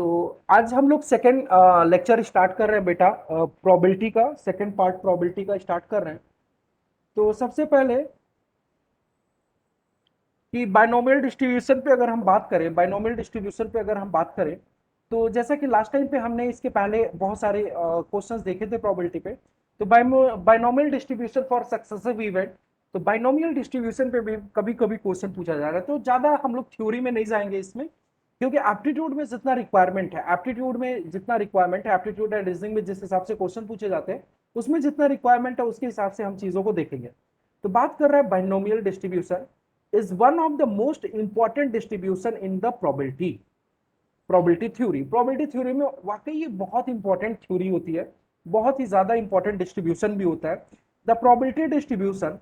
तो आज हम लोग सेकेंड लेक्चर स्टार्ट कर रहे हैं बेटा। प्रोबेबिलिटी का सेकेंड पार्ट प्रोबेबिलिटी का स्टार्ट कर रहे हैं। तो सबसे पहले कि बाइनोमियल डिस्ट्रीब्यूशन पे अगर हम बात करें, बाइनोमियल डिस्ट्रीब्यूशन पे अगर हम बात करें, तो जैसा कि लास्ट टाइम पे हमने इसके पहले बहुत सारे क्वेश्चंस देखे थे प्रोबेबिलिटी पे। तो binomial distribution for successive event, तो बाइनोमियल डिस्ट्रीब्यूशन पे भी कभी कभी क्वेश्चन पूछा जा रहा है। तो ज्यादा हम लोग थ्योरी में नहीं जाएंगे इसमें, क्योंकि एप्टीट्यूड में जितना रिक्वायरमेंट है, एप्टीट्यूड में जितना रिक्वायरमेंट है, एप्टीट्यूड एंड रीजनिंग में जिस हिसाब से क्वेश्चन पूछे जाते हैं, उसमें जितना रिक्वायरमेंट है उसके हिसाब से हम चीजों को देखेंगे। तो बात कर रहे हैं binomial distribution is one of the most important distribution in the probability theory। probability theory में वाकई ये बहुत इंपॉर्टेंट थ्योरी होती है, बहुत ही ज्यादा इंपॉर्टेंट डिस्ट्रीब्यूशन भी होता है। The probability distribution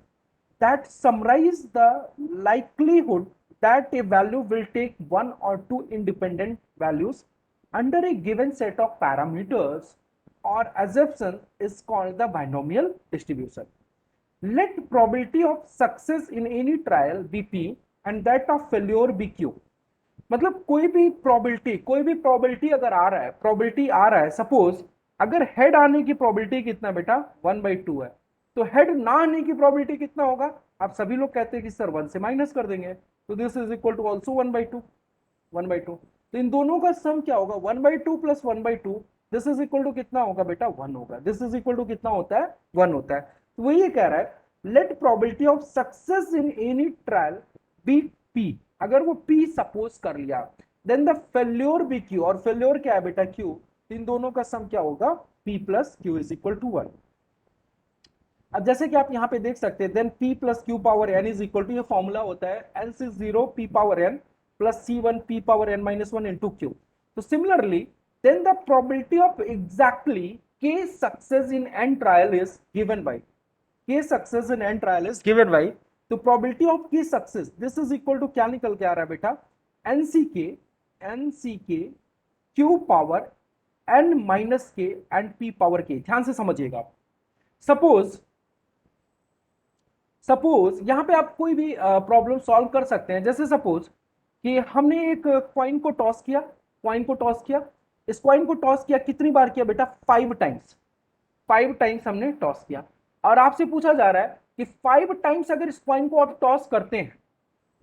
that summarize the likelihood that a value will take one or two independent values under a given set of parameters or assumption is called the binomial distribution। Let probability of success in any trial be P and that of failure be Q। मतलब कोई भी probability अगर आ रहा है, probability आ रहा है, suppose अगर head आने की प्रोबेबिलिटी कितना बेटा 1/2 है, तो हेड ना आने की प्रोबेबिलिटी कितना होगा? आप सभी लोग कहते हैं कि सर 1 से माइनस कर देंगे, तो this is equal to also 1/2। 1/2, तो इन दोनों का सम क्या होगा? 1/2 plus 1/2, this is equal to कितना होगा बेटा? 1 होगा। दिस इज इक्वल टू कितना होता है? 1 होता है। तो वही ये कह रहा है, let probability of success in any trial be P. अगर वो पी सपोज कर लिया, then the failure be Q, और फेल्योर क्या है बेटा? क्यू। इन दोनों का सम क्या होगा? P plus Q is equal to 1। अब जैसे कि आप यहां पे देख सकते हैं, then p plus q power n is equal to, ये फॉर्मूला होता है n से 0 p power n plus c1 p power n minus 1 into q. तो similarly, then the probability of exactly k success in n trial is given by, k success in n trial is given by, तो probability of k success this is equal to क्या निकल के आ रहा है बेटा? nck q power n minus k and p power k। ध्यान से समझिएगा आप। सपोज सपोज यहां पे आप कोई भी प्रॉब्लम सॉल्व कर सकते हैं। जैसे सपोज कि हमने एक कॉइन को टॉस किया, कॉइन को टॉस किया, इस कॉइन को टॉस किया कितनी बार किया बेटा? 5 टाइम्स। 5 टाइम्स हमने टॉस किया, और आपसे पूछा जा रहा है कि 5 टाइम्स अगर इस कॉइन को आप टॉस करते हैं,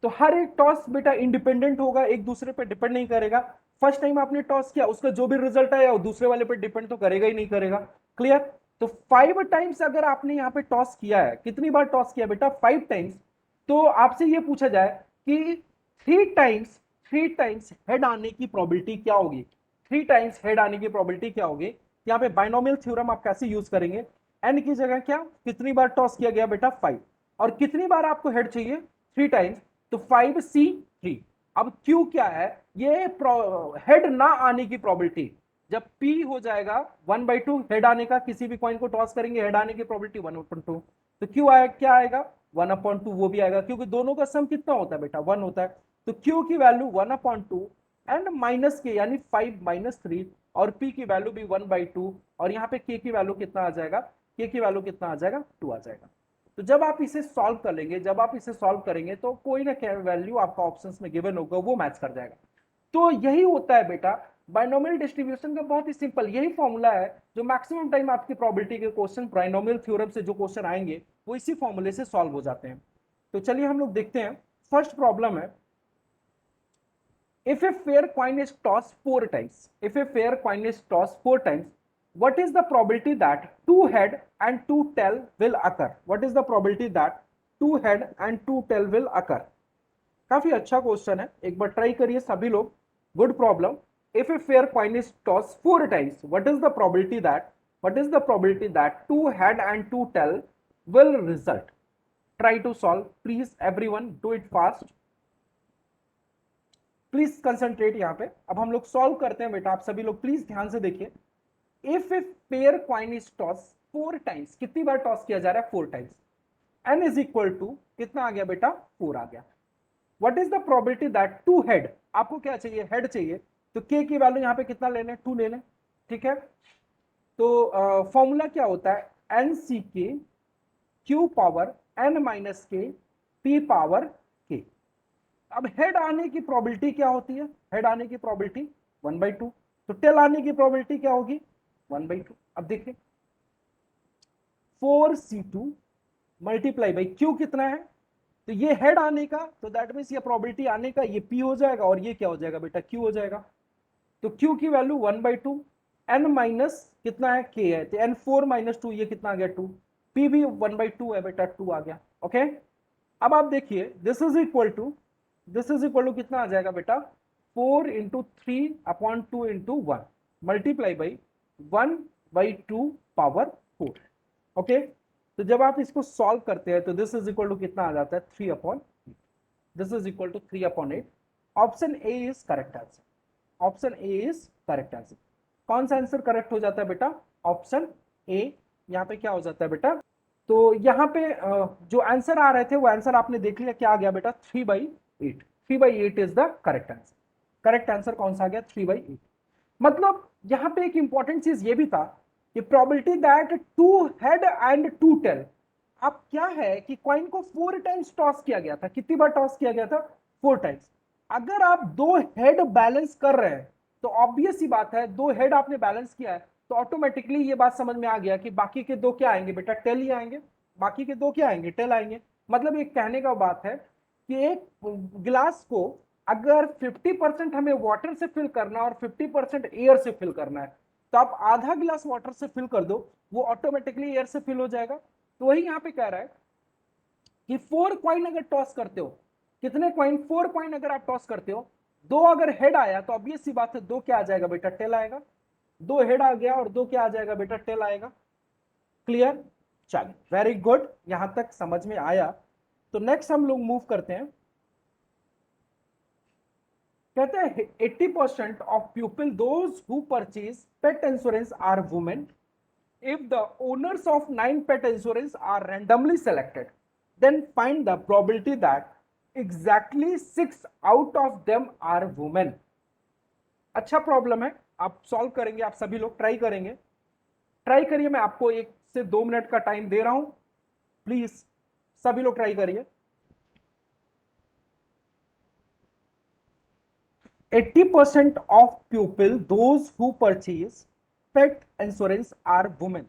तो हर एक टॉस बेटा इंडिपेंडेंट होगा, एक दूसरे पर डिपेंड नहीं करेगा। फर्स्ट टाइम आपने टॉस किया, उसका जो भी रिजल्ट आया वो दूसरे वाले पर डिपेंड तो करेगा ही नहीं करेगा। क्लियर? तो 5 टाइम्स अगर आपने यहाँ पे टॉस किया है, कितनी बार टॉस किया बेटा? 5 टाइम्स। तो आपसे ये पूछा जाए कि 3 टाइम्स, 3 टाइम्स हेड आने की प्रोबेबिलिटी क्या होगी? 3 टाइम्स हेड आने की प्रोबेबिलिटी क्या होगी? यहाँ पे बाइनोमियल थ्योरम आप कैसे यूज करेंगे? एन की जगह क्या, कितनी बार टॉस किया गया बेटा? 5। और कितनी बार आपको हेड चाहिए? 3 टाइम्स, तो 5c3। अब क्यू क्या है? ये हेड ना आने की प्रोबेबिलिटी। जब p हो जाएगा 1/2 हेड आने का, किसी भी कॉइन को टॉस करेंगे हेड आने की प्रोबेबिलिटी 1/2, तो क्यू आएगा क्या आएगा? 1/2 वो भी आएगा, क्योंकि दोनों का सम कितना होता है बेटा? 1 होता है। तो क्यू की वैल्यू 1/2 एंड माइनस के यानी 5 - 3, और p की वैल्यू भी 1/2, और यहाँ पे k की वैल्यू कितना आ जाएगा? k की वैल्यू कितना आ जाएगा? 2 आ जाएगा। तो जब आप इसे सॉल्व कर लेंगे, जब आप इसे सॉल्व करेंगे, तो कोई ना क्या वैल्यू आपका ऑप्शंस में गिवन होगा, वो मैच कर जाएगा। तो यही होता है बेटा बाइनोमियल डिस्ट्रीब्यूशन का। बहुत ही सिंपल यही फॉर्मूला है, जो मैक्सिमम टाइम आपकी प्रोबेबिलिटी के क्वेश्चन, बाइनोमियल थ्योरम से जो क्वेश्चन आएंगे वो इसी फॉर्मूले से सॉल्व हो जाते हैं। तो चलिए हम लोग देखते हैं। फर्स्ट प्रॉब्लम है, if a fair coin is tossed 4 times, if a fair coin is tossed 4 times, what is the probability that two head and two tail will occur? What is the probability that two head and two tail will occur? काफी अच्छा question है, एक बार try करिए सभी लोग। Good problem. If a fair coin is toss 4 times, what is the probability that two head and two tail will result? Try to solve please, everyone do it fast, please concentrate यहाँ पे। अब हम लोग solve करते हैं बेटा, आप सभी लोग प्लीज ध्यान से देखिए। If a pair coin is toss 4 times, कितनी बार टॉस किया जा रहा है? 4 times. N is equal to कितना आ गया बेटा? 4 आ गया। What is the probability that two head, आपको क्या चाहिए? हेड चाहिए, तो के की वैल्यू यहाँ पे कितना ले लें? 2 ले लें। ठीक है, तो फॉर्मूला क्या होता है? एन सी के क्यू पावर एन माइनस के पी पावर के। अब हेड आने की प्रोबेबिलिटी क्या होती है? हेड आने की प्रोबेबिलिटी 1/2। तो टेल आने की प्रोबेबिलिटी क्या होगी 1/2। अब देखिए 4c2 मल्टीप्लाई बाई क्यू कितना है, तो ये हेड आने का, तो दैट मीन्स ये प्रोबेबिलिटी आने का ये p हो जाएगा और ये क्या हो जाएगा बेटा q हो जाएगा। तो q की वैल्यू 1/2, n माइनस कितना है k है, तो n 4 माइनस 2 ये कितना आ गया 2, p भी 1/2 है बेटा 2 आ गया। ओके अब आप देखिए दिस इज इक्वल टू कितना आ जाएगा बेटा 4 × 3/2 × 1 मल्टीप्लाई बाई 1/2 पावर 4। ओके तो जब आप इसको सॉल्व करते हैं तो दिस इज इक्वल टू कितना आ जाता है 3/, this is equal to 3/8। Option A is correct answer, option A is correct answer. कौन सा आंसर करेक्ट हो जाता है बेटा, ऑप्शन ए। यहाँ पे क्या हो जाता है बेटा, तो यहाँ पे जो आंसर आ रहे थे वो आंसर आपने देख लिया, क्या आ गया बेटा 3/8। 3/8 is the correct answer. Correct answer कौन सा आ गया 3/8। मतलब यहाँ पे एक इंपॉर्टेंट चीज ये भी था कि probability that two head and two tail, अब क्या है कि कॉइन को 4 टाइम्स टॉस किया गया था। कितनी बार टॉस किया गया था 4 टाइम्स। अगर आप 2 हेड बैलेंस कर रहे हैं तो ऑब्वियस ही बात है 2 हेड आपने बैलेंस किया है तो ऑटोमेटिकली ये बात समझ में आ गया कि बाकी के 2 क्या आएंगे बेटा टेल ही आएंगे, बाकी के 2 क्या आएंगे टेल आएंगे। मतलब ये कहने का बात है कि एक गिलास को अगर 50% हमें वाटर से फिल करना और 50% एयर से फिल करना है तो आप आधा गिलास वाटर से फिल कर दो, वो ऑटोमेटिकली एयर से फिल हो जाएगा। तो वही यहां पे कह रहा है कि 4 कॉइन अगर टॉस करते हो, कितने कॉइन 4 कॉइन अगर आप टॉस करते हो, 2 अगर हेड आया तो ऑब्वियस सी बात है 2 क्या आ जाएगा बेटा टेल आएगा। 2 हेड आ गया और 2 क्या आ जाएगा बेटा टेल आएगा। क्लियर, चलिए वेरी गुड, यहां तक समझ में आया। तो नेक्स्ट हम लोग मूव करते हैं। कहते हैं 80% of people those who purchase pet insurance are women. If the owners of 9 pet insurance are randomly selected, then find the probability that exactly 6 out of them are women। अच्छा problem है, आप solve करेंगे, आप सभी लोग try करेंगे। Try करिए, मैं आपको 1 से 2 मिनट का टाइम दे रहा हूं, प्लीज सभी लोग ट्राई करिए। 80% of people those who purchase pet insurance are women।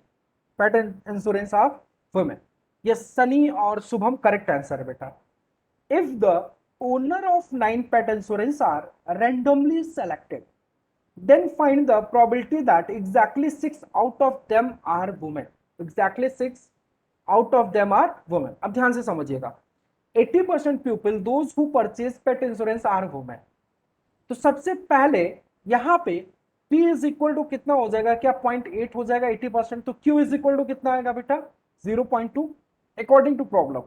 Pet insurance of women, ये सनी और शुभम करेक्ट आंसर है बेटा। If the owner of 9 pet insurance are randomly selected, then find the probability that exactly 6 out of them are women. Exactly 6 out of them are women. अब ध्यान से समझिएगा, 80% people those who purchase pet insurance are women. तो सबसे पहले यहां पे P is equal to कितना हो जाएगा, क्या 0.8 हो जाएगा 80%, तो Q इज इक्वल टू कितना आएगा बेटा 0.2 अकॉर्डिंग टू प्रॉब्लम।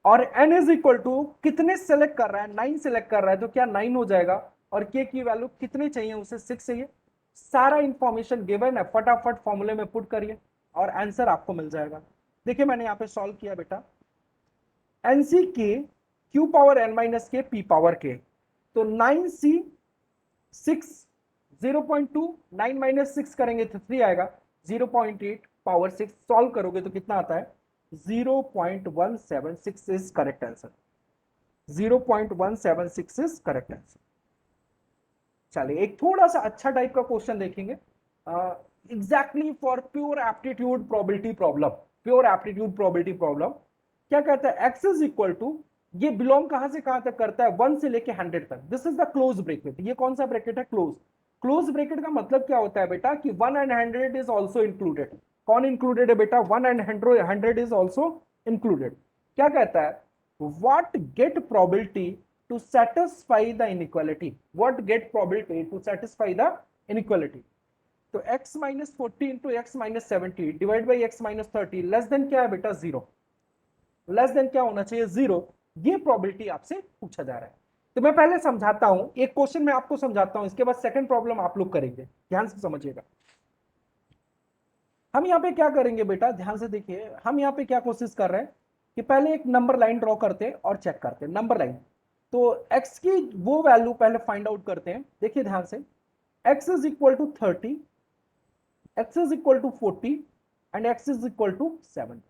और N इज इक्वल टू कितने सेलेक्ट कर रहा है 9 सेलेक्ट कर रहा है तो क्या 9 हो जाएगा। और K की वैल्यू कितनी चाहिए उसे 6 चाहिए। सारा इंफॉर्मेशन गिवन है, फटाफट फॉर्मूले में पुट करिए और आंसर आपको मिल जाएगा। देखिए मैंने यहाँ पे सॉल्व किया बेटा, एनसी के Q पावर N माइनस के P पावर K, तो 9C 6 0.2 9 माइनस 6 करेंगे तो 3 आएगा, 0.8 पावर 6 सॉल्व करोगे तो कितना आता है 0.176 is correct answer. 0.176 is correct answer. चलिए एक थोड़ा सा अच्छा टाइप का क्वेश्चन देखेंगे, exactly for pure aptitude probability problem. Pure aptitude probability problem क्या कहता है, एक्स इज इक्वल टू, ये बिलोंग कहां से कहां तक करता है 1 से लेके 100 तक। This is the close bracket. ये कौन सा ब्रैकेट है क्लोज। क्लोज ब्रैकेट का मतलब क्या होता है बेटा कि 1 and 100 इज ऑल्सो इंक्लूडेड। कौन इंक्लूडेड है बेटा 1 and 100 इज ऑल्सो इंक्लूडेड। क्या कहता है, what get probability to satisfy the inequality. What get probability to satisfy the inequality. तो x minus 40 into x minus 70 divide by x minus 30 less than क्या है बेटा 0। लेस देन क्या होना चाहिए 0। ये प्रोबेबिलिटी आपसे पूछा जा रहा है। तो मैं पहले समझाता हूं, एक क्वेश्चन मैं आपको समझाता हूं, इसके बाद सेकंड प्रॉब्लम आप लोग करेंगे, ध्यान से समझिएगा। हम यहां पे क्या करेंगे बेटा, ध्यान से देखिए, हम यहां पे क्या कोशिश कर रहे हैं कि पहले एक नंबर लाइन ड्रॉ करते हैं और चेक करते हैं नंबर लाइन। तो x की वो वैल्यू पहले फाइंड आउट करते हैं। देखिए ध्यान से, x is equal to 30, x is equal to 40 and x is equal to 7।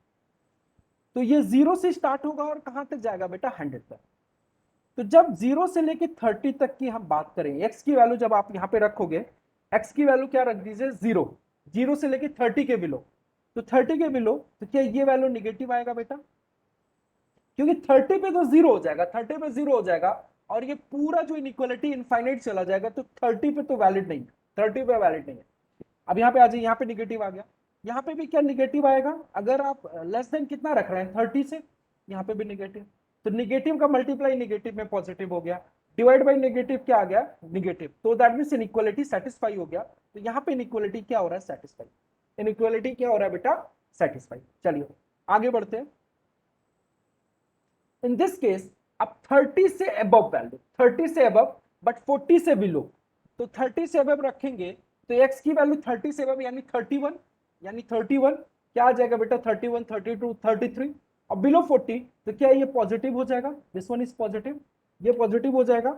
तो ये 0 से स्टार्ट होगा और कहां तक जाएगा बेटा 100 तक। तो जब 0 से लेके 30 तक की हम बात करें, x की वैल्यू जब आप यहां पे रखोगे, एक्स की वैल्यू क्या रख दीजिए 0, 0 से लेके 30 के बिलो। तो 30 के बिलो तो क्या ये वैल्यू निगेटिव आएगा बेटा, क्योंकि 30 पे तो 0 हो जाएगा, 30 पे 0 हो जाएगा और ये पूरा जो इनइक्वालिटी इनफाइनाइट चला जाएगा, तो 30 पे तो वैलिड नहीं है, 30 पे वैलिड नहीं है। अब यहाँ पे आ जाइए, यहाँ पे निगेटिव आ गया, यहाँ पे भी क्या निगेटिव आएगा, अगर आप लेस देन कितना रख रहे हैं 30 से, यहाँ पे भी निगेटिव। तो निगेटिव का मल्टीप्लाई निगेटिव में पॉजिटिव हो गया, डिवाइड बाई निगेटिव क्या आ गया निगेटिव, तो दैट मीन्स इनइक्वालिटी सेटिस्फाई हो गया। तो यहाँ पे इनइक्वालिटी क्या हो रहा है सेटिस्फाई, इनइक्वालिटी क्या हो रहा है बेटा सेटिस्फाई। चलिए आगे बढ़ते हैं। इन दिस केस अब 30 से अबव वैल्यू, 30 से अबव बट 40 से बिलो, तो 30 से अबव रखेंगे तो x की वैल्यू 30 से अबव यानी 31, यानी 31 क्या आ जाएगा बेटा 31, 32, 33 और बिलो 40 तो क्या ये पॉजिटिव हो जाएगा, दिस वन इज पॉजिटिव, ये पॉजिटिव हो जाएगा।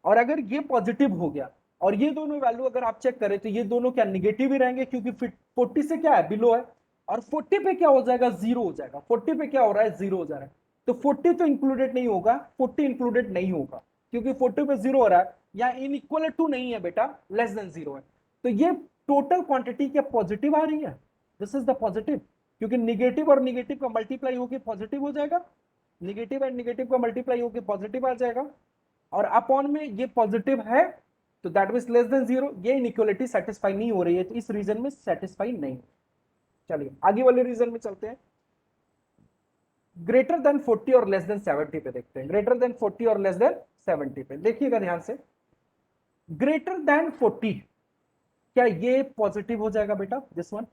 और अगर ये पॉजिटिव हो गया और ये दोनों वैल्यू अगर आप चेक करें तो ये दोनों क्या निगेटिव ही रहेंगे, क्योंकि 40 से क्या है बिलो है, और 40 पे क्या हो जाएगा जीरो हो जाएगा, 40 पे क्या हो रहा है जीरो हो जा रहा है। तो 40 तो इंक्लूडेड नहीं होगा, 40 इंक्लूडेड नहीं होगा क्योंकि 40 पे जीरो हो रहा है, या इन इक्वल टू नहीं है बेटा, लेस देन जीरो है। तो ये टोटल क्वांटिटी क्या पॉजिटिव आ रही है, दिस इज द पॉजिटिव, क्योंकि निगेटिव और निगेटिव का मल्टीप्लाई होकर पॉजिटिव हो जाएगा, निगेटिव एंड निगेटिव का मल्टीप्लाई होकर पॉजिटिव आ जाएगा, और अपॉन में ये पॉजिटिव है तो that means less than zero, ये इनइक्वालिटी सेटिस्फाई नहीं हो रही है, तो इस रीजन में सेटिस्फाई नहीं। चलिए आगे वाले रीजन में चलते हैं। ग्रेटर देन 40 और लेस देन 70 पे देखते हैं, ग्रेटर देन 40 और लेस देन 70 पे देखिएगा ध्यान से। ग्रेटर देन 40 क्या ये पॉजिटिव हो जाएगा बेटा, दिस वन,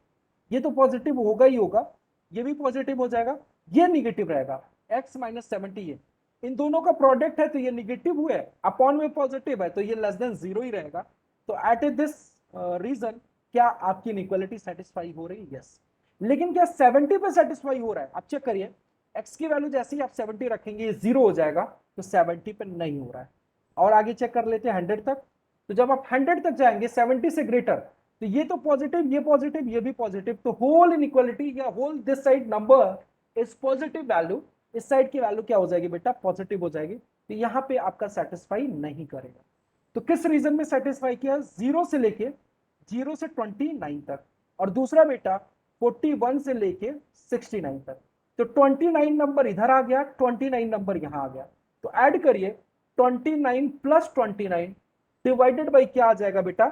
ये तो पॉजिटिव होगा ही होगा, ये भी पॉजिटिव हो जाएगा, ये निगेटिव रहेगा, x माइनस 70 है, इन दोनों का प्रोडक्ट है तो ये निगेटिव हुआ है, अपॉन में पॉजिटिव है तो ये लेस देन जीरो ही रहेगा। तो एट दिस रीजन क्या आपकी इनइक्वालिटी सेटिस्फाई हो रही है, यस। लेकिन क्या 70 पे सेटिस्फाई हो रहा है, आप चेक करिए, x की वैल्यू जैसे ही आप 70 रखेंगे ये जीरो हो जाएगा, तो 70 पे नहीं हो रहा है। और आगे चेक कर लेते हैं 100 तक, तो जब आप 100 तक जाएंगे 70 से ग्रेटर, तो ये तो पॉजिटिव, ये पॉजिटिव, ये भी पॉजिटिव, तो होल इनइक्वालिटी या whole this side number is positive value, इस साइड की वैल्यू क्या हो जाएगी बेटा पॉजिटिव हो जाएगी, तो यहां पे आपका सेटिस्फाई नहीं करेगा। तो किस रीजन में सेटिस्फाई किया, जीरो से लेके 0 से 29 तक, और दूसरा बेटा 41 से लेके 69 तक। तो 29 नंबर इधर आ गया, 29 नंबर यहां आ गया, तो ऐड करिए 29 प्लस 29 डिवाइडेड बाई क्या आ जाएगा बेटा,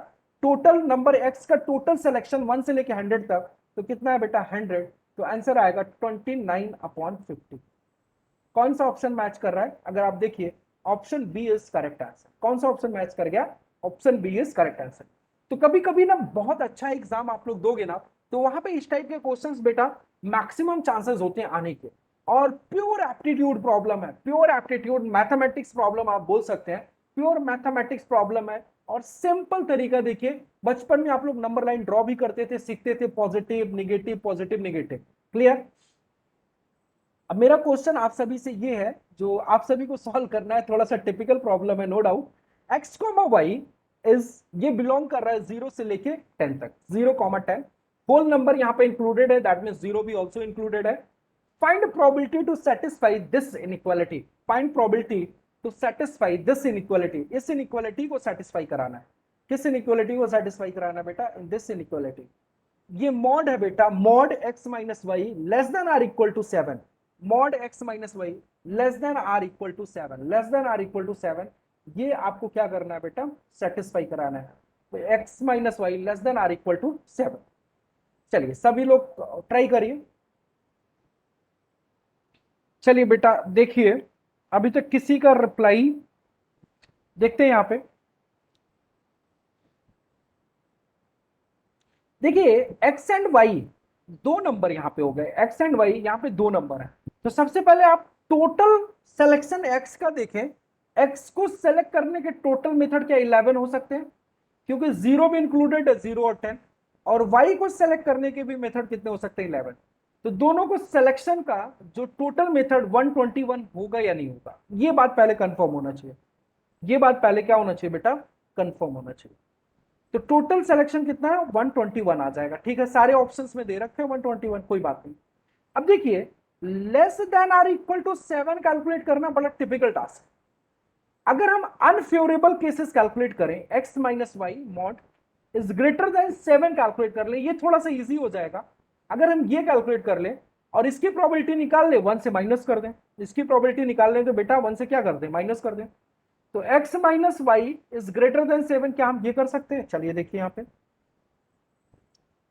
टोटल नंबर एक्स का टोटल सिलेक्शन 1 से लेके 100 तक, तो कितना है बेटा 100, तो आंसर आएगा 29/50। कौन सा ऑप्शन मैच कर रहा है, अगर आप देखिए option B is correct answer. कौन सा ऑप्शन मैच कर गया, option B is correct answer. तो कभी कभी ना बहुत अच्छा एग्जाम आप लोग दोगे ना, तो वहां पे इस टाइप के क्वेश्चंस बेटा मैक्सिमम चांसेस होते हैं आने के, और प्योर एप्टीट्यूड प्रॉब्लम है, प्योर एप्टीट्यूड मैथमेटिक्स प्रॉब्लम आप बोल सकते हैं, प्योर मैथमेटिक्स प्रॉब्लम है। और सिंपल तरीका देखिए, बचपन में आप लोग नंबर लाइन ड्रॉ भी करते थे, सीखते थे positive negative positive negative, clear. अब मेरा क्वेश्चन आप सभी से ये है, जो आप सभी को सॉल्व करना है, थोड़ा सा टिपिकल प्रॉब्लम है no doubt. X comma y is, ये बिलोंग कर रहा है 0 से लेके 10 तक, 0, 10 होल नंबर यहाँ पे इंक्लूडेड है, दैट मींस 0 भी ऑल्सो इंक्लूडेड है। Find probability to satisfy this inequality, find probability to satisfy this inequality, इस इनइक्वालिटी को सेटिस्फाई कराना है। किस इनइक्वालिटी को सेटिस्फाई कराना है बेटा, इन दिस इनइक्वालिटी। ये मॉड है बेटा, mod x minus y less than or equal to 7, mod x minus y less than or equal to 7, less than or equal to 7, ये आपको क्या करना है बेटा सेटिस्फाई कराना है, तो x minus y less than or equal to 7। चलिए सभी लोग ट्राई करिए। चलिए बेटा देखिए, अभी तक किसी का रिप्लाई देखते हैं यहाँ पे। देखिए एक्स एंड वाई दो नंबर यहां पे हो गए, एक्स एंड वाई यहां पे दो नंबर है। तो सबसे पहले आप टोटल सिलेक्शन एक्स का देखें, एक्स को सेलेक्ट करने के टोटल मेथड क्या 11 हो सकते हैं, क्योंकि 0 भी इंक्लूडेड है, 0 और 10, और वाई को सेलेक्ट करने के भी मेथड कितने हो सकते हैं 11। तो दोनों को सिलेक्शन का जो टोटल मेथड 121 होगा या नहीं होगा, ये बात पहले कंफर्म होना चाहिए, ये बात पहले क्या होना चाहिए बेटा कंफर्म होना चाहिए। तो टोटल सिलेक्शन कितना है 121 आ जाएगा, ठीक है, सारे ऑप्शंस में दे रखे हैं 121, कोई बात नहीं। अब देखिए less than or equal to 7 calculate करना बड़ा टिपिकल टास्क है। अगर हम अनफेवरेबल केसेस कैलकुलेट करें, x minus y mod is greater than 7 calculate कर ले, ये थोड़ा सा इजी हो जाएगा। अगर हम ये कैलकुलेट कर ले और इसकी प्रोबेबिलिटी निकाल ले, 1 से माइनस कर दें, इसकी प्रोबेबिलिटी निकाल लें तो बेटा 1 से क्या कर दें, माइनस कर दें। तो x minus y is greater than 7, क्या हम ये कर सकते हैं? चलिए देखिए यहां पे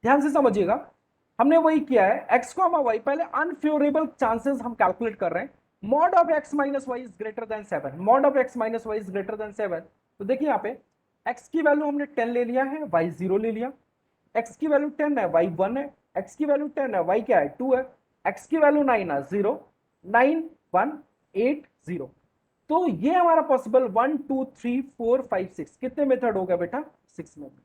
ध्यान से समझिएगा, हमने वही किया है, x को वाई, पहले अनफेवरेबल चांसेस हम कैलकुलेट कर रहे हैं। Mod of x minus y is greater than 7, mod of x minus y is greater than 7। तो देखिए यहाँ पे x की वैल्यू हमने 10 ले लिया है, y 0 ले लिया, x की वैल्यू 10 है, y 1 है, x की वैल्यू 10 है, y क्या है 2 है, x की वैल्यू 9 है, 0 9 1 8 0। तो ये हमारा पॉसिबल 1 2 3 4 5 6 कितने मेथड हो गया बेटा? 6 मेथड।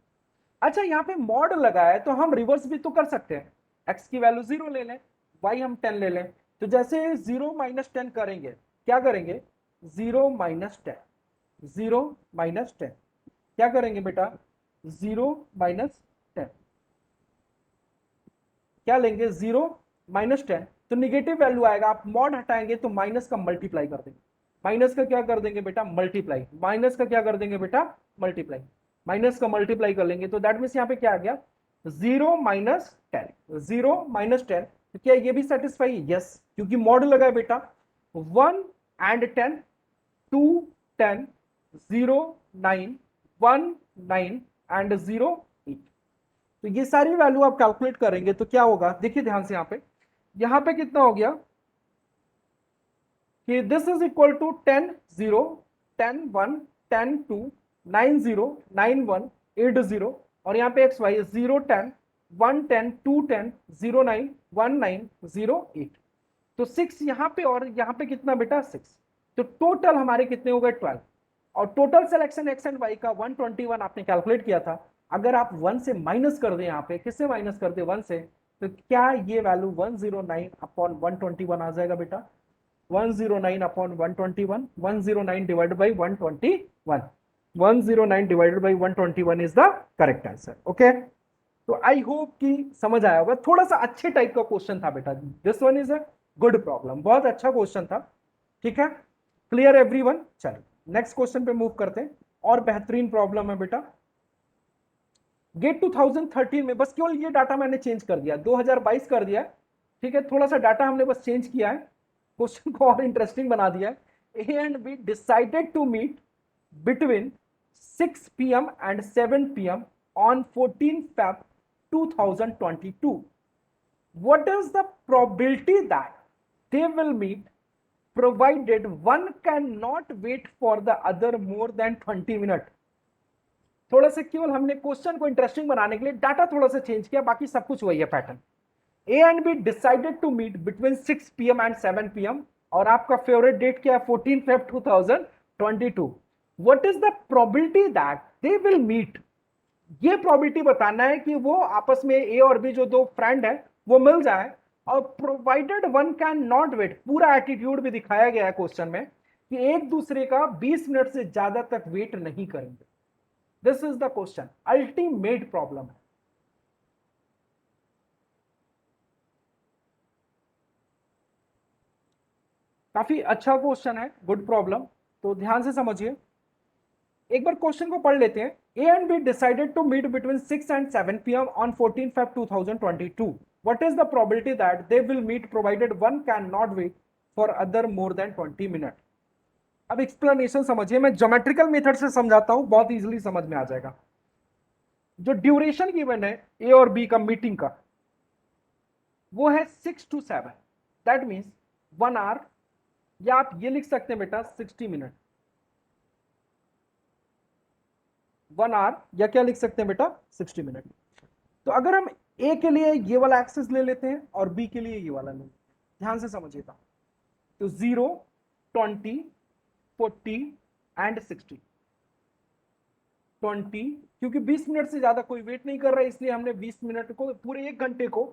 अच्छा यहाँ पे मॉड लगा है तो हम रिवर्स भी तो कर सकते हैं, x की वैल्यू 0 ले लें, y हम 10 ले लें। तो जैसे 0 माइनस 10 करेंगे, क्या करेंगे? 0 माइनस 10, 0 माइनस 10, क्या करेंगे बेटा? 0 माइनस 10, क्या लेंगे? 0 माइनस 10। तो निगेटिव वैल्यू आएगा, आप मॉड हटाएंगे तो माइनस का मल्टीप्लाई कर देंगे, माइनस का क्या कर देंगे बेटा? मल्टीप्लाई, माइनस का क्या कर देंगे बेटा? मल्टीप्लाई, माइनस का मल्टीप्लाई कर लेंगे। तो दैट मीन्स यहाँ पे क्या आ गया? 0 माइनस 10, 0 माइनस 10। तो क्या ये भी सेटिस्फाई? यस, क्योंकि मॉड लगा है बेटा। 1 एंड 10, 2 10, 0 9, 1 9 एंड 0 8। तो ये सारी वैल्यू आप कैलकुलेट करेंगे तो क्या होगा, देखिए ध्यान से यहाँ पे कितना हो गया कि दिस इज इक्वल टू 10 0 10 1 10 2 9 0 9 1 8 0, और यहाँ पे एक्स वाई 0 10 1 10 2 10 0 9 1 9 0 8। तो 6 यहाँ पे और यहाँ पे कितना बेटा? 6। तो टोटल हमारे कितने हो गए? 12। और total selection x and y का 121 आपने कैलकुलेट किया था। अगर आप 1 से माइनस कर दें, यहाँ पे किससे माइनस कर दे? 1 से, तो क्या ये वैल्यू 109 अपॉन 121 आ जाएगा बेटा? 109 upon 121, 109 divided by 121, 109 divided by 121 is the correct answer. Okay, तो आई होप कि समझ आया होगा। थोड़ा सा अच्छे टाइप का क्वेश्चन था बेटा, this one is a good problem, बहुत अच्छा क्वेश्चन था। ठीक है, क्लियर एवरीवन? चलिए नेक्स्ट क्वेश्चन पे मूव करते हैं। और बेहतरीन प्रॉब्लम है बेटा, गेट 2013 में, बस केवल ये डाटा मैंने चेंज कर दिया, 2022 कर दिया है। ठीक है, थोड़ा सा डाटा हमने बस चेंज किया है, क्वेश्चन को और इंटरेस्टिंग बना दिया है। A and B decided to meet between 6 PM and 7 PM on 14 Feb 2022. What is the probability that they will meet provided one cannot wait for the other more than 20 minutes? थोड़ा सा केवल हमने question को interesting बनाने के लिए data थोड़ा सा चेंज किया, बाकी सब कुछ वही है pattern. A and B decided to meet between 6 PM and 7 PM, और आपका फेवरेट डेट क्या है? 14 Feb 2022। What is the probability that they will meet? ये प्रोबेबिलिटी बताना है कि वो आपस में ए और बी जो दो फ्रेंड है वो मिल जाए, और provided one can not wait, पूरा एटीट्यूड भी दिखाया गया है क्वेश्चन में कि एक दूसरे का 20 मिनट से ज्यादा तक वेट नहीं करेंगे। This is the question, ultimate problem है। काफी अच्छा क्वेश्चन है, गुड प्रॉब्लम। तो ध्यान से समझिए, एक बार क्वेश्चन को पढ़ लेते हैं। A and B decided to meet between 6 and 7 PM on 14 Feb 2022. What is the probability that they will meet provided one cannot wait for other more than 20 minutes? अब एक्सप्लेनेशन समझिए, मैं ज्योमेट्रिकल मेथड से समझाता हूं, बहुत easily समझ में आ जाएगा। जो ड्यूरेशन गिवन है ए और बी का मीटिंग का, वो है 6 to 7, दैट मीन्स 1 hour, या आप ये लिख सकते हैं बेटा 60 मिनट, 1 hour, या क्या लिख सकते हैं बेटा 60 मिनट। तो अगर हम ए के लिए ये वाला एक्सेस ले लेते हैं और बी के लिए ये वाला ले लेते हैं, ध्यान से समझिएगा। तो 0 20 40 एंड 60, 20, क्योंकि 20 मिनट से ज्यादा कोई वेट नहीं कर रहा है, इसलिए हमने 20 मिनट को, पूरे 1 घंटे को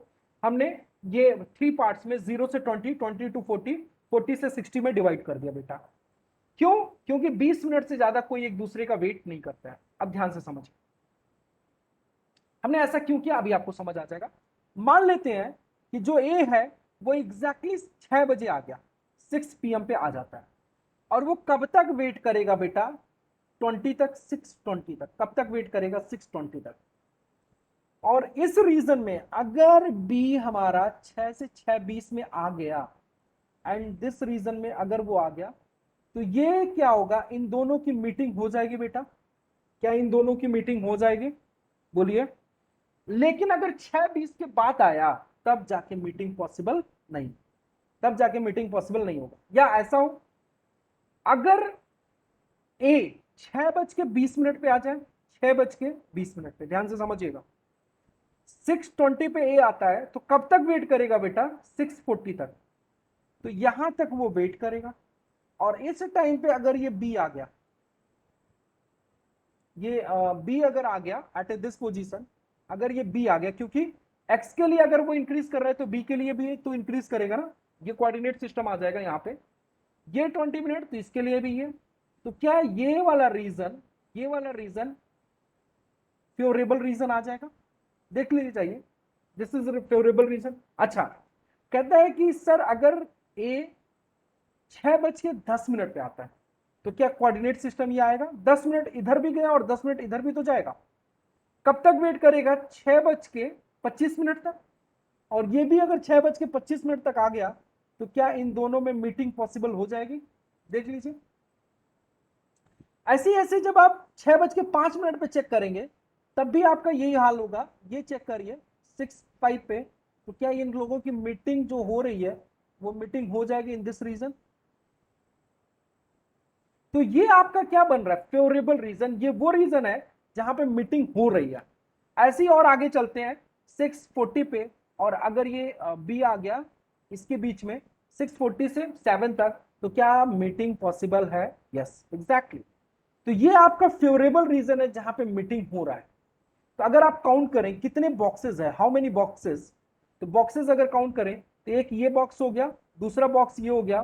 हमने ये 3 पार्ट्स में 0 से 20, 20 to 40, 40 से 60 में डिवाइड कर दिया बेटा। क्यों? क्योंकि 20 मिनट से ज्यादा कोई एक दूसरे का वेट नहीं करता है। अब ध्यान से समझिए हमने ऐसा क्यों किया, अभी आपको समझ आ जाएगा। मान लेते हैं कि जो ए है वो एग्जैक्टली 6 बजे आ गया, 6 PM पे आ जाता है, और वो कब तक वेट करेगा बेटा? 20 तक, 6:20 तक। कब तक वेट करेगा? 6:20 तक। और इस रीजन में अगर बी हमारा 6 से 6:20 में आ गया, एंड दिस रीजन में अगर वो आ गया, तो ये क्या होगा, इन दोनों की मीटिंग हो जाएगी बेटा। क्या इन दोनों की मीटिंग हो जाएगी, बोलिए। लेकिन अगर 6:20 के बाद आया, तब जाके मीटिंग पॉसिबल नहीं, तब जाके मीटिंग पॉसिबल नहीं होगा। या ऐसा हो, अगर ए 6:20 पे आ जाए, 6:20 पे, ध्यान से समझिएगा, 6:20 पे ए आता है, तो कब तक वेट करेगा बेटा, 6:40 तक। तो यहां तक वो वेट करेगा, और इस टाइम पे अगर ये बी आ गया, ये बी अगर आ गया एट दिस पोजीशन, अगर ये बी आ गया, क्योंकि एक्स के लिए अगर वो इंक्रीज कर रहा है तो बी के लिए भी तो इंक्रीज करेगा ना, ये कोऑर्डिनेट सिस्टम आ जाएगा यहाँ पे। ये 20 मिनट, तो इसके लिए भी ये, तो क्या ये वाला रीजन, ये वाला रीजन फेवरेबल रीजन आ जाएगा, देख लीजिए चाहिए, दिस इज फेवरेबल रीजन। अच्छा, कहता है कि सर अगर ए 6:10 पे आता है, तो क्या कोऑर्डिनेट सिस्टम ये आएगा, 10 मिनट इधर भी गया और 10 मिनट इधर भी तो जाएगा, कब तक वेट करेगा, 6:25 तक। और ये भी अगर 6:25 तक आ गया, तो क्या इन दोनों में मीटिंग पॉसिबल हो जाएगी, देख लीजिए। ऐसे ऐसे जब आप 6:05 पे चेक करेंगे, तब भी आपका यही हाल होगा। ये चेक करिए 6:05 पे, तो क्या इन लोगों की मीटिंग जो हो रही है, वो मीटिंग हो जाएगी इन दिस रीजन। तो ये आपका क्या बन रहा है, फेवरेबल रीजन। ये वो रीजन है जहां पे मीटिंग हो रही है। ऐसे ही और आगे चलते हैं 6:40 पे, और अगर ये बी आ गया इसके बीच में 6:40 से 7 तक, तो क्या मीटिंग पॉसिबल है, यस एग्जैक्टली। तो ये आपका फेवरेबल रीजन है जहां पे मीटिंग हो रहा है। तो अगर आप काउंट करें कितने बॉक्सेस है, हाउ मेनी बॉक्सेस, तो बॉक्सेस अगर काउंट करें, तो एक ये बॉक्स हो गया, दूसरा बॉक्स ये हो गया,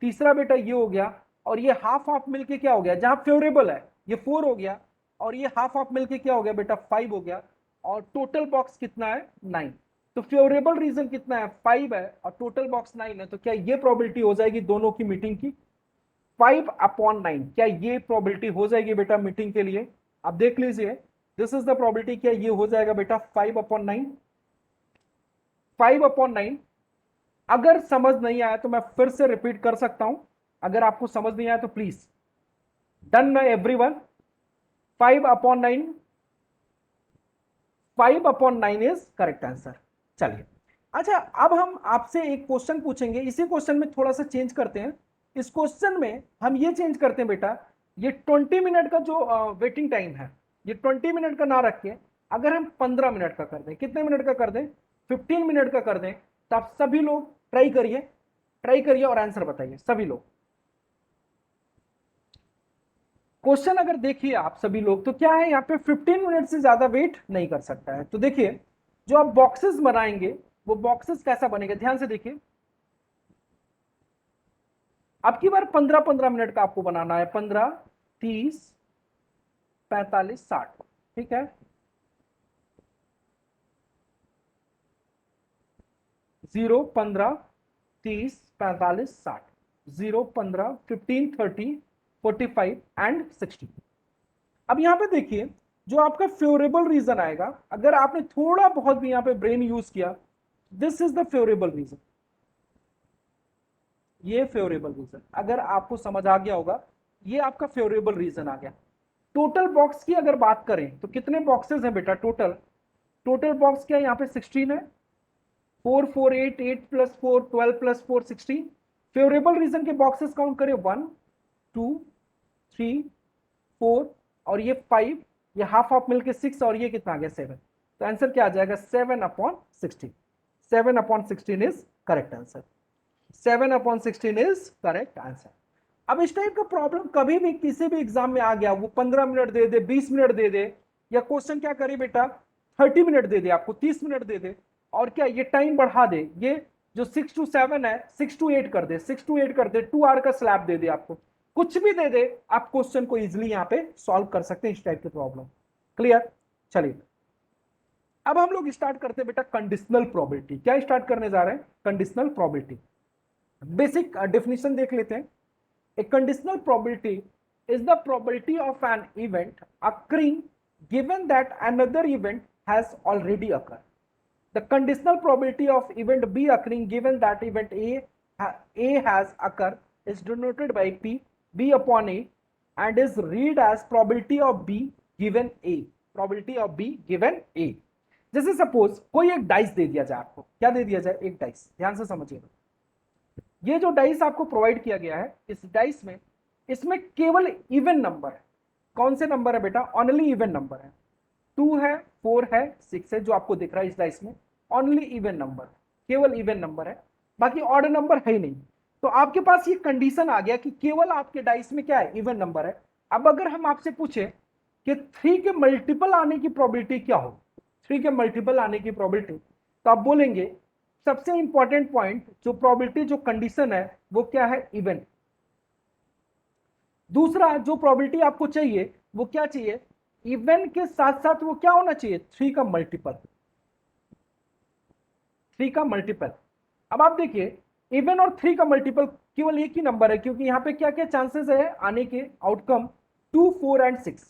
तीसरा बेटा ये हो गया, और ये हाफ हाफ मिलके क्या हो गया, जहां फेवरेबल है ये 4 हो गया, और ये हाफ हाफ मिलके क्या हो गया बेटा, 5 हो गया, और टोटल बॉक्स कितना है, 9। तो फेवरेबल रीजन कितना है, 5 है, और टोटल बॉक्स 9 है। तो क्या ये प्रोबेबिलिटी हो जाएगी दोनों की मीटिंग की, 5/9, क्या ये प्रोबेबिलिटी हो जाएगी बेटा मीटिंग के लिए। आप देख लीजिए, दिस इज द प्रोबेबिलिटी, क्या ये हो जाएगा बेटा 5/9, 5/9। अगर समझ नहीं आया तो मैं फिर से रिपीट कर सकता हूं, अगर आपको समझ नहीं आया तो प्लीज। डन ना एवरीवन, 5/9, 5/9 इज करेक्ट आंसर। चलिए, अच्छा अब हम आपसे एक क्वेश्चन पूछेंगे, इसी क्वेश्चन में थोड़ा सा चेंज करते हैं। इस क्वेश्चन में हम ये चेंज करते हैं बेटा, ये 20 मिनट का जो वेटिंग टाइम है, ये 20 मिनट का ना रख के अगर हम 15 मिनट का कर दें, कितने मिनट का कर दें, 15 मिनट का कर दें, तो आप सभी लोग ट्राई करिए, ट्राई करिए और आंसर बताइए सभी लोग। क्वेश्चन अगर देखिए आप सभी लोग, तो क्या है यहाँ पे 15 मिनट से ज्यादा वेट नहीं कर सकता है। तो देखिए, जो आप बॉक्सेस बनाएंगे, वो बॉक्सेस कैसा बनेगा, ध्यान से देखिए। अब की बार 15-15 मिनट का आपको बनाना है, 15, 30, 45, 60, ठीक है। 0, 15, 30, 45, 60, 0, 15, 15, 30, 45 एंड 60। अब यहां पे देखिए, जो आपका फेवरेबल रीजन आएगा, अगर आपने थोड़ा बहुत भी यहां पे ब्रेन यूज किया, this is the favourable region, ये फेवरेबल रीजन अगर आपको समझ आ गया होगा, ये आपका फेवरेबल रीजन आ गया। टोटल बॉक्स की अगर बात करें, तो कितने बॉक्सेस हैं बेटा टोटल, टोटल बॉक्स क्या है यहाँ पे 16 है, 4, 4, 8, 8 प्लस 4, 12 प्लस 4, 16। फेवरेबल रीजन के बॉक्सेस काउंट करें, 1, 2, 3, 4, और ये 5, ये हाफ हाफ मिलके 6, और ये कितना आ गया 7। तो आंसर क्या आ जाएगा, 7/16, 7/16 is correct answer, 7/16 is correct answer. अब इस टाइप का प्रॉब्लम कभी भी किसी भी एग्जाम में आ गया, वो 15 मिनट दे दे, 20 मिनट दे दे, या क्वेश्चन क्या करे बेटा 30 मिनट दे दे, आपको 30 मिनट दे दे, और क्या ये टाइम बढ़ा दे, ये जो 6 to 7 है 6 to 8 कर दे, 6 to 8 कर दे, 2 आवर का स्लैब दे दे, आपको कुछ भी दे दे, आप क्वेश्चन को इजिली यहाँ पे सॉल्व कर सकते हैं इस टाइप के प्रॉब्लम। क्लियर, चलिए अब हम लोग स्टार्ट करते हैं बेटा कंडीशनल प्रोबेबिलिटी। क्या स्टार्ट करने जा रहे हैं, कंडीशनल प्रोबेबिलिटी। बेसिक डेफिनेशन देख लेते हैं। A conditional probability is the probability of an event occurring given that another event has already occurred. The conditional probability of event B occurring given that event A has occurred is denoted by P B upon A and is read as probability of B given A. Probability of B given A. जैसे suppose कोई एक dice दे दिया जाए आपको, क्या दे दिया जाए? एक डाइस। ध्यान से समझिएगा, ये जो डाइस आपको प्रोवाइड किया गया है, इस डाइस में इसमें केवल इवन नंबर है। कौन से नंबर है बेटा? ओनली इवन नंबर है। 2 है, 4 है, 6 है, जो आपको दिख रहा है इस डाइस में ओनली इवन नंबर, केवल इवन नंबर है, बाकी ऑड नंबर है ही नहीं। तो आपके पास ये कंडीशन आ गया कि केवल आपके डाइस में क्या है? इवन नंबर है। अब अगर हम आपसे पूछे कि 3 के मल्टीपल आने की प्रोबेबिलिटी क्या हो, 3 के मल्टीपल आने की प्रोबेबिलिटी, तो आप बोलेंगे सबसे इंपॉर्टेंट पॉइंट जो प्रोबेबिलिटी जो कंडीशन है वो क्या है? इवन। दूसरा जो प्रोबेबिलिटी आपको चाहिए वो क्या चाहिए? इवन के साथ साथ वो क्या होना चाहिए? 3 का मल्टीपल, 3 का मल्टीपल। अब आप देखिए इवन और 3 का मल्टीपल केवल एक ही नंबर है, क्योंकि यहां पे क्या क्या चांसेस है आने के आउटकम? 2, 4 एंड 6।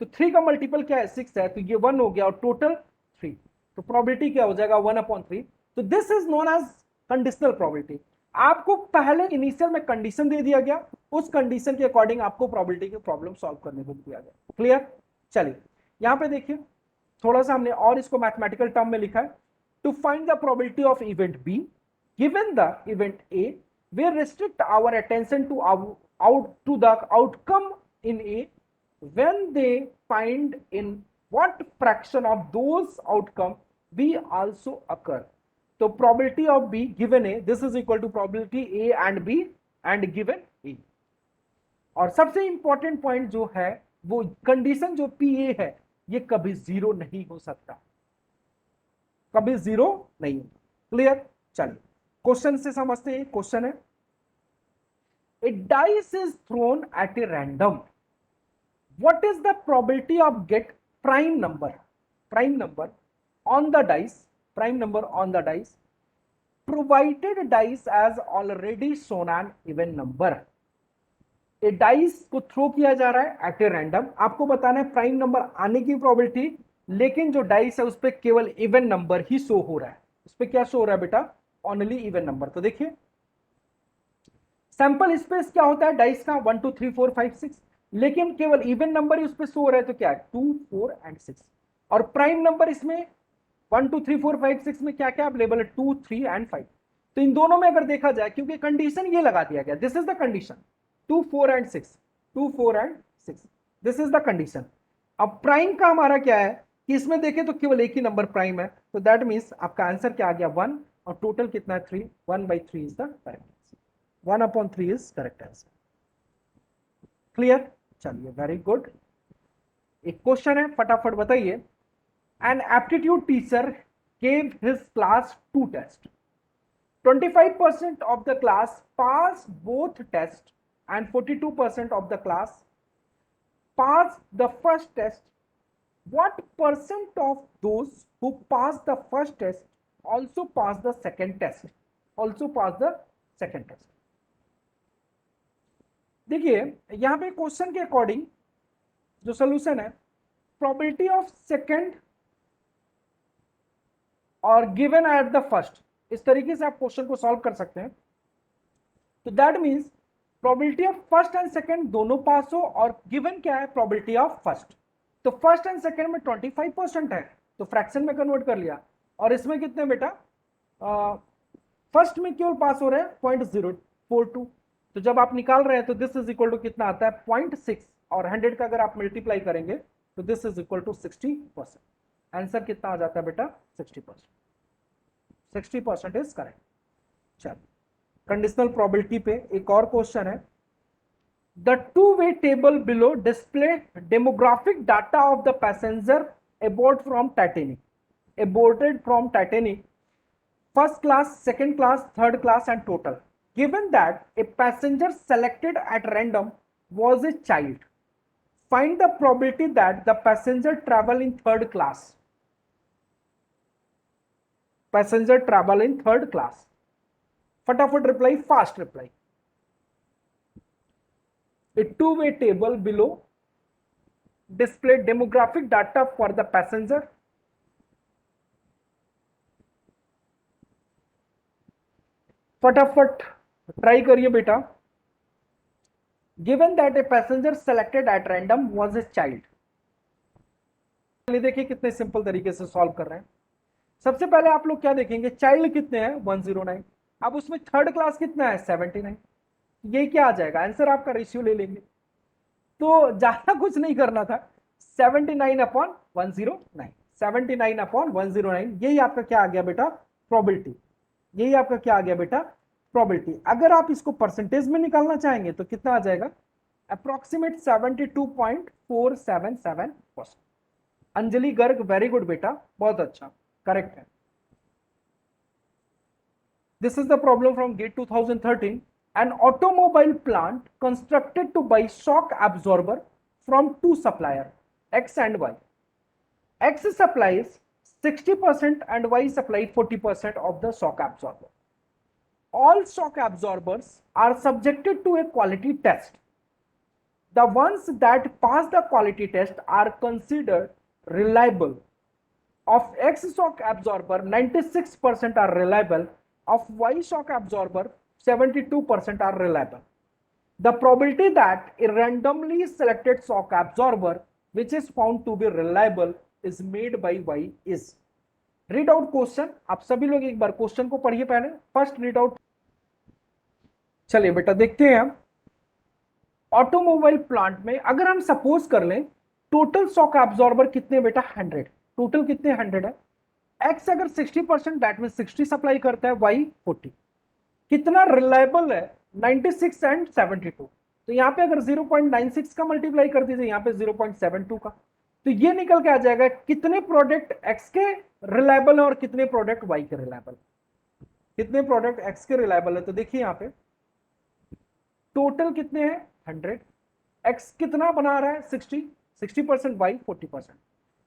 तो 3 का मल्टीपल क्या है? 6 है, तो ये 1 हो गया और टोटल 3, तो प्रोबेबिलिटी क्या हो जाएगा? 1/3। तो this is known as conditional probability. आपको पहले इनिशियल में कंडीशन दे दिया गया, उस कंडीशन के अकॉर्डिंग आपको प्रोबेबिलिटी की प्रॉब्लम सॉल्व करने को दिया गया। क्लियर? चलिए यहां पे देखिए थोड़ा सा हमने और इसको मैथमेटिकल टर्म में लिखा है। To find the probability of event B given the event A, we restrict our attention to the outcome in A when they find in what fraction of those outcome B also occur. So probability of B given A, this is equal to probability A and B and given A. और सबसे important point जो है वो condition जो P A है ये कभी zero नहीं हो सकता, कभी जीरो नहीं। क्लियर? चलिए क्वेश्चन से समझते हैं। क्वेश्चन है a dice is thrown at a random, what is the probability of get prime number on the dice, prime number on the dice provided dice has already shown an even number. A dice को throw किया जा रहा है eight a random, आपको बताना है prime number आने की प्रोबेबिलिटी, लेकिन जो डाइस है उस पर केवल इवन नंबर ही शो हो रहा है। उस पर क्या शो हो रहा है बेटा? Only even number. तो देखिए सैंपल स्पेस क्या होता है डाइस का? 1 2 3 4 5 6, लेकिन केवल इवन नंबर ही उस पर शो हो रहा है, तो क्या है? 2 4 एंड 6। और प्राइम नंबर इसमें 1 2 3 4 5 6 में क्या क्या अवेलेबल है? 2 3 एंड 5। तो इन दोनों में अगर देखा जाए, क्योंकि कंडीशन ये लगा दिया गया, this is the condition 2 4 and 6, 2 4 and 6, this is the condition. अब प्राइम का हमारा क्या है कि इसमें देखें तो केवल एक ही नंबर प्राइम है, तो दैट मीन्स आपका आंसर क्या आ गया? 1, और टोटल कितना है? 3। 1/3 is the correct answer, 1/3 is correct answer. Clear? चलिए वेरी गुड। एक क्वेश्चन है, फटाफट बताइए। An aptitude teacher gave his class 2 tests. 25% of the class passed both tests and 42% of the class passed the first test. What percent of those who passed the first test also passed the second test? Also passed the second test. देखिए यहां पे question के according जो solution है, probability of second और given at the first, इस तरीके से आप क्वेश्चन को सॉल्व कर सकते हैं। तो that means probability of first and second दोनों पास हो, और गिवन क्या है? Probability of first. तो फर्स्ट एंड सेकंड में 25% है, तो फ्रैक्शन में कन्वर्ट कर लिया। और इसमें कितने बेटा? फर्स्ट में केवल पास हो रहे हैं 0.042, तो जब आप निकाल रहे हैं तो दिस इज इक्वल टू कितना आता है? 0.6, और 100 का अगर आप मल्टीप्लाई करेंगे तो this is equal to 60%। Answer कितना आ जाता है बेटा? 60%। 60% इज करेक्ट। चलो कंडीशनल प्रोबेबिलिटी पे एक और क्वेश्चन है। The two way table below display demographic data of the passenger aboard from Titanic, aborted from Titanic, first class, second class, third class and total. Given that a passenger selected at random was a child, find the probability that the passenger travel in third class. Passenger travel in third class. फटाफट reply, fast reply. A two-way table below display demographic data for the passenger फटाफट try करिए बेटा। Given that a passenger selected at random was a child. देखिए कितने simple तरीके से solve कर रहे हैं। सबसे पहले आप लोग क्या देखेंगे, चाइल्ड कितने हैं 109, अब उसमें थर्ड क्लास कितना है 79, ये क्या आ जाएगा आंसर, आपका रेशियो ले लेंगे। तो ज्यादा कुछ नहीं करना था, 79/109, 79/109, यही आपका क्या आ गया बेटा, प्रोबेबिलिटी। यही आपका क्या आ गया बेटा, प्रोबेबिलिटी। अगर आप इसको परसेंटेज में निकालना चाहेंगे तो कितना आ जाएगा, approximate 72.477%। Anjali Garg very good बेटा, बहुत अच्छा, करेक्ट है। This is the problem from GATE 2013. An automobile plant constructed to buy shock absorber from two suppliers, X and Y. X supplies 60% and Y supplies 40% of the shock absorber. All shock absorbers are subjected to a quality test. The ones that pass the quality test are considered reliable. Of X shock absorber, 96% are reliable. Of Y shock absorber, 72% are reliable. The probability that a randomly selected shock absorber which is found to be reliable is made by Y is. Read out question. आप सभी लोग एक बार question को पढ़िए पहले, first read out. चलिए बेटा देखते हैं हम। ऑटोमोबाइल प्लांट में अगर हम सपोज कर लें टोटल शॉक एब्जॉर्बर कितने बेटा 100, टोटल कितने 100 है। एक्स अगर 60% दैट मीन 60 सप्लाई करता है, वाई 40। कितना रिलायबल है 96 एंड 72। तो यहाँ पे अगर 0.96 का मल्टीप्लाई कर दीजिए यहाँ पे 0.72 का, तो ये निकल के आ जाएगा कितने प्रोडक्ट एक्स के रिलायबल है और कितने प्रोडक्ट वाई के रिलायबल। कितने प्रोडक्ट एक्स के रिलायबल है, तो देखिए यहाँ पे टोटल कितने हैं 100, एक्स कितना बना रहा है 60%, वाई 40%।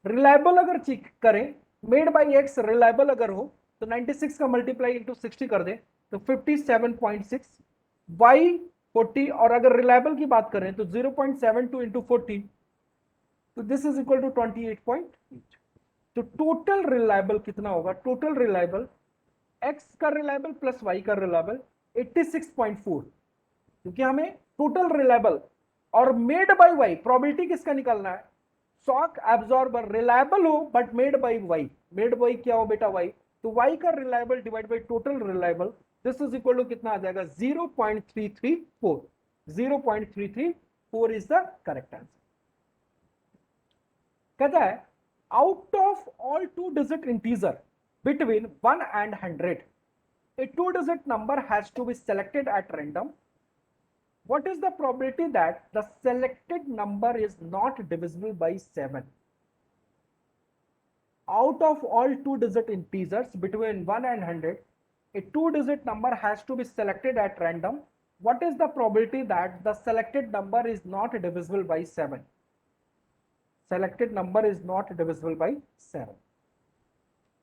रिलायबल अगर चेक करें, मेड बाई एक्स रिलायबल अगर हो तो 96 का मल्टीप्लाई इंटू 60 कर दे तो 57.6, वाई 40, और अगर रिलायबल की बात करें तो 0.72 इंटू 40, तो दिस इज इक्वल टू 28.8। तो टोटल रिलायबल कितना होगा, टोटल रिलायबल एक्स का रिलायबल प्लस वाई का रिलायबल 86.4, क्योंकि हमें टोटल रिलायबल और मेड बाई वाई, प्रोबेबिलिटी किसका निकालना है, शॉक एब्जॉर्बर रिलायबल हो but made by y, made by क्या हो बेटा वाई, तो वाई का reliable divide by total reliable, this is equal to कितना आ जाएगा 0.334, 0.334 इज द करेक्ट आंसर। कहता है out of all 2 digit integer between 1 and 100 a 2 digit number has to be selected at random. What is the probability that the selected number is not divisible by 7? Out of all 2 digit integers between 1 and 100 a 2 digit number has to be selected at random. What is the probability that the selected number is not divisible by 7? Selected number is not divisible by 7.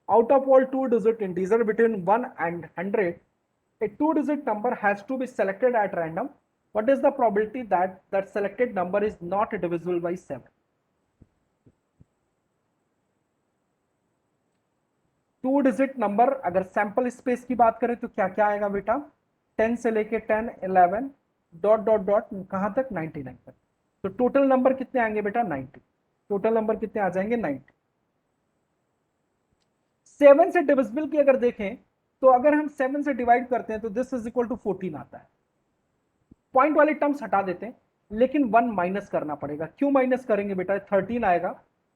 Out of all 2 digit integer between 1 and 100 a 2 digit number has to be selected at random. What is the probability that that selected number is not divisible by 7? Two digit number अगर sample space की बात करें तो क्या क्या आएगा बेटा, 10 से लेके 10, 11 डॉट डॉट डॉट कहां तक 99 तक। तो टोटल नंबर कितने आएंगे बेटा 90, टोटल नंबर कितने आ जाएंगे 90। 7 से डिविजिबल की अगर देखें तो अगर हम 7 से डिवाइड करते हैं तो दिस इज इक्वल टू 14 आता है। पॉइंट वाले टर्म्स हटा देते हैं, लेकिन 1 माइनस करना पड़ेगा। क्यों माइनस करेंगे बेटा, 13 आएगा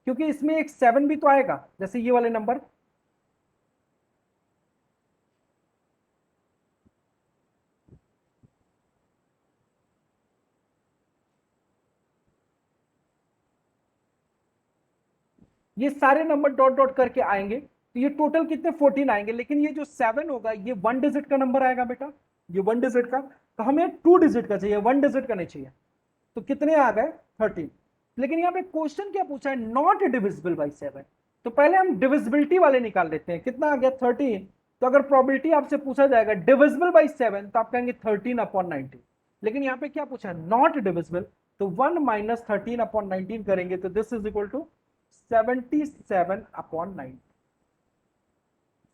क्योंकि इसमें एक 7 भी तो आएगा, जैसे ये वाले नंबर। ये सारे नंबर डॉट डॉट करके आएंगे तो ये टोटल कितने 14 आएंगे, लेकिन ये जो 7 होगा ये 1 डिजिट का नंबर आएगा बेटा, ये 1 डिजिट का। तो हमें 2 डिजिट का चाहिए, 1 डिजिट का नहीं चाहिए। तो कितने आ गए 13। लेकिन यहाँ पे क्वेश्चन क्या पूछा है, नॉट डिविजिबल बाई 7। तो पहले हम डिविजिबिलिटी वाले निकाल लेते हैं, कितना आ गया 13। तो अगर प्रोबेबिलिटी आपसे पूछा जाएगा डिविजिबल बाई 7 तो आप कहेंगे 13/19। लेकिन यहाँ पे क्या पूछा है, नॉट डिविजिबल, तो 1 माइनस 13/19 करेंगे तो this is equal to 77/90,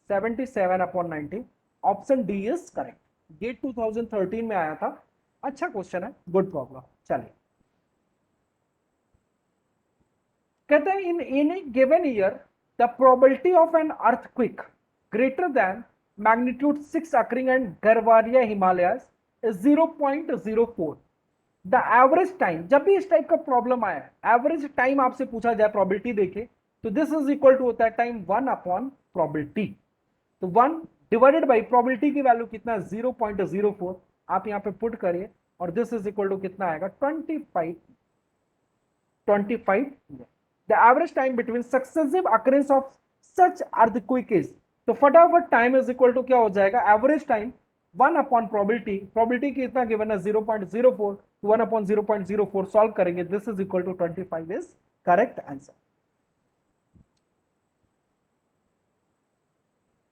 77/90। Option D is correct. GATE 2013 में आया था। अच्छा क्वेश्चन है, गुड प्रॉब्लम। चलिए, कहते हैं in a given year the probability of an earthquake greater than magnitude 6 occurring and गरवारिया Himalayas is 0.04। The average time, जब भी इस टाइप का प्रॉब्लम आया, एवरेज टाइम आपसे पूछा जाए प्रोबेबिलिटी देके, तो दिस इज इक्वल टू होता है टाइम 1 अपॉन प्रोबेबिलिटी। तो 1 डिवाइडेड बाई प्रोबेबिलिटी की वैल्यू कितना, 0.04 आप यहां पे पुट करिए, और दिस इज इक्वल टू कितना आएगा, 25 the average time between successive occurrence of such earthquake is। तो फटाफट टाइम इज इक्वल टू क्या हो जाएगा, average time 1 upon probability, probability कितना गिवन है 0.04, 1 अपॉन 0.04 सॉल्व करेंगे, this is equal to 25 is correct answer.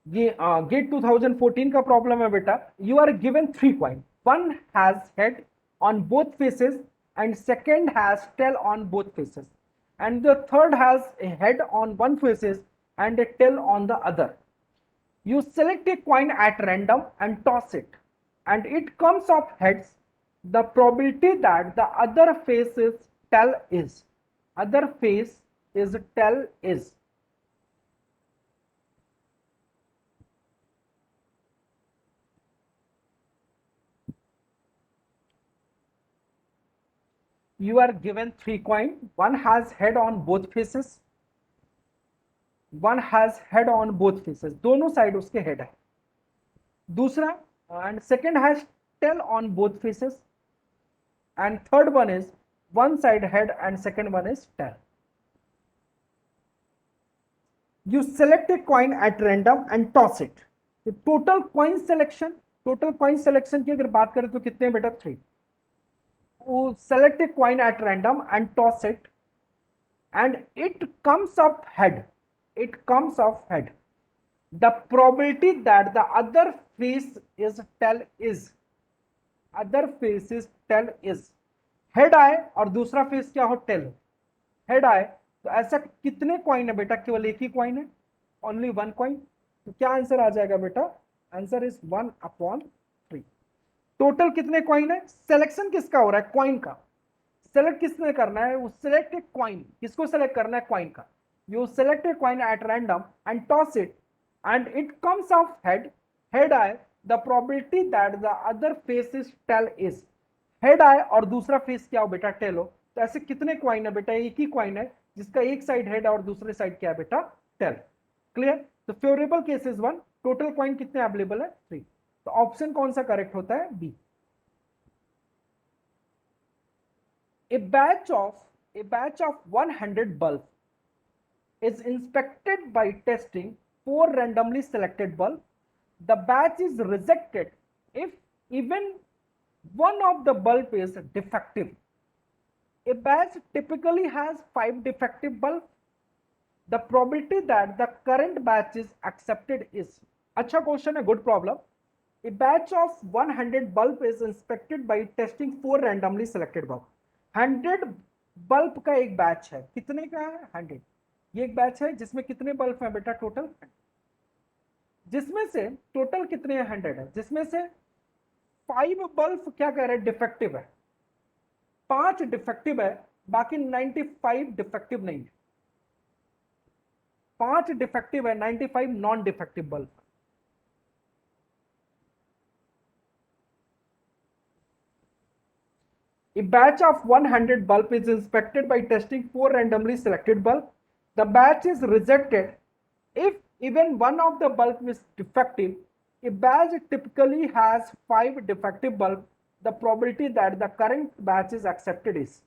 ये गेट 2014 का प्रॉब्लम है बेटा। You are given 3 coin, one has head on both faces and second has tail on both faces and the third has a head on one faces and a tail on the other. You select a coin at random and toss it, and it comes up heads. The probability that the other face is tail is, other face is tail is। You are given 3 coin, one has head on both faces, one has head on both faces, दोनों side उसके head है। दूसरा, and second has tail on both faces, and third one is one side head and second one is tail. You select a coin at random and toss it. Total coin selection, total coin selection की अगर बात करें तो कितने बेटा, 3। Select a coin at random and toss it and it comes up head, it comes up head. The probability that the other face is tail is, other face is tail is। Head आए और दूसरा face क्या हो, tell. Head आए तो ऐसा कितने coin है बेटा, केवल एक ही कॉइन है, ओनली वन कॉइन। तो क्या आंसर आ जाएगा बेटा, आंसर इज 1 अपॉन 3। टोटल कितने कॉइन है, सिलेक्शन किसका हो रहा है, कॉइन का। सेलेक्ट किसने करना है, वो सेलेक्ट ए कॉइन, किसको सेलेक्ट करना है, कॉइन का। You select a coin at random and toss it and it comes of head, head आए, the probability that the other face is tail is. Head आए और दूसरा फेस क्या हो बेटा, टेल हो। तो ऐसे कितने कॉइन है बेटा, एक ही कॉइन है जिसका एक साइड हेड है और दूसरे साइड क्या है बेटा, टेल। क्लियर। तो favourable case is 1, total coin कितने अवेलेबल है, 3। तो ऑप्शन कौन सा करेक्ट होता है, B. A batch of 100 bulbs is inspected by testing 4 randomly selected bulbs. The batch is rejected if even one of the bulb is defective. A batch typically has 5 defective bulbs. The probability that the current batch is accepted is। अच्छा question है, good problem. A batch of 100 bulb is inspected by testing 4 randomly selected bulb। 100 bulb का एक batch है, कितने का है, 100। ये एक बैच है जिसमें कितने बल्ब हैं बेटा, टोटल, जिसमें से टोटल कितने 100 है, जिसमें से 5 बल्ब क्या कह रहे हैं, डिफेक्टिव है, 5 डिफेक्टिव है, बाकी 95 डिफेक्टिव नहीं है। 5 डिफेक्टिव है, 95 non defective bulb. A batch of 100 bulb is inspected by testing 4 randomly selected bulb. The batch is rejected if even one of the bulb is defective. A batch typically has 5 defective bulb. The probability that the current batch is accepted is।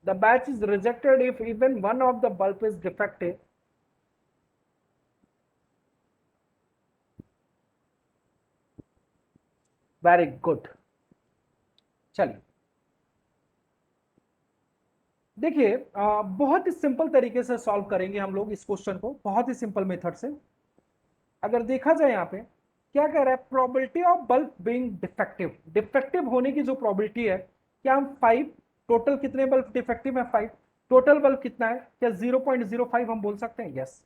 The batch is rejected if even one of the bulb is defective. Very good। चलिए देखिए, बहुत ही simple तरीके से solve करेंगे हम लोग इस question को, बहुत ही सिंपल मेथड से। अगर देखा जाए यहाँ पे क्या कह रहा है, probability of bulb being defective, defective होने की जो प्रोबेबिलिटी है, क्या हम 5, टोटल कितने बल्ब डिफेक्टिव है 5, टोटल बल्ब कितना है, क्या 0.05 हम बोल सकते हैं, यस।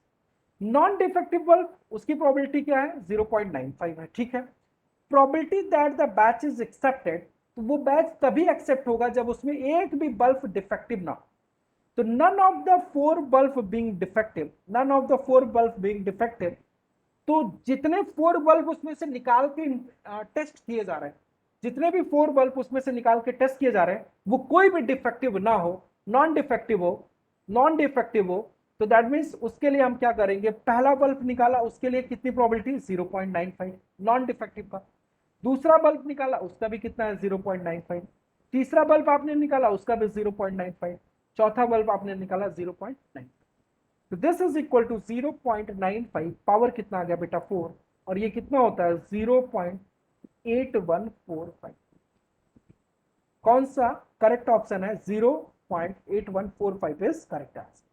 नॉन डिफेक्टिव बल्ब उसकी प्रोबेबिलिटी क्या है, 0.95 है, ठीक है। Probability that the batch is accepted, तो वो बैच तभी एक्सेप्ट होगा जब उसमें एक भी बल्ब डिफेक्टिव ना हो। तो none of the 4 bulb being defective, none of the 4 bulb being defective, तो जितने 4 बल्ब उसमें से निकाल के टेस्ट किए जा रहे हैं, जितने भी 4 बल्ब उसमें से निकाल के टेस्ट किए जा रहे हैं, वो कोई भी डिफेक्टिव ना हो, नॉन डिफेक्टिव हो, नॉन डिफेक्टिव हो, तो दैट मीन्स उसके लिए हम क्या करेंगे, पहला बल्ब निकाला उसके लिए कितनी प्रोबेबिलिटी, 0.95 नॉन डिफेक्टिव का। दूसरा बल्ब निकाला उसका भी कितना है, 0.95। तीसरा बल्ब आपने निकाला उसका भी 0.95। चौथा बल्ब आपने निकाला 0.9। तो this is equal to 0.95, power कितना आ गया बेटा 4, और ये कितना होता है 0.8145। कौन सा करेक्ट ऑप्शन है, 0.8145 is correct answer.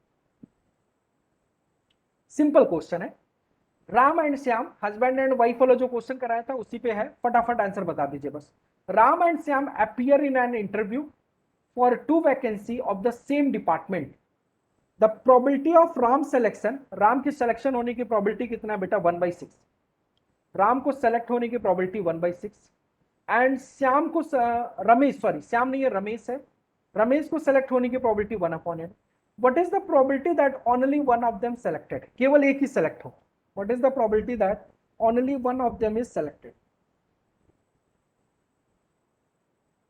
Simple question है, Ram and Shyam husband and wife वाला जो क्वेश्चन कराया था उसी पे है, फटाफट आंसर बता दीजिए बस। Ram and Shyam appear in an interview for 2 vacancy of the same department. The probability of Ram selection, Ram की सिलेक्शन होने की प्रोबेबिलिटी कितना है बेटा, 1/6। राम को सेलेक्ट होने की प्रोबेबिलिटी 1/6, एंड श्याम को रमेश, सॉरी श्याम नहीं है रमेश है, रमेश को सेलेक्ट होने की probability 1/8। What is the probability that only one of them selected, केवल एक ही सेलेक्ट हो, what is the probability that only one of them is selected,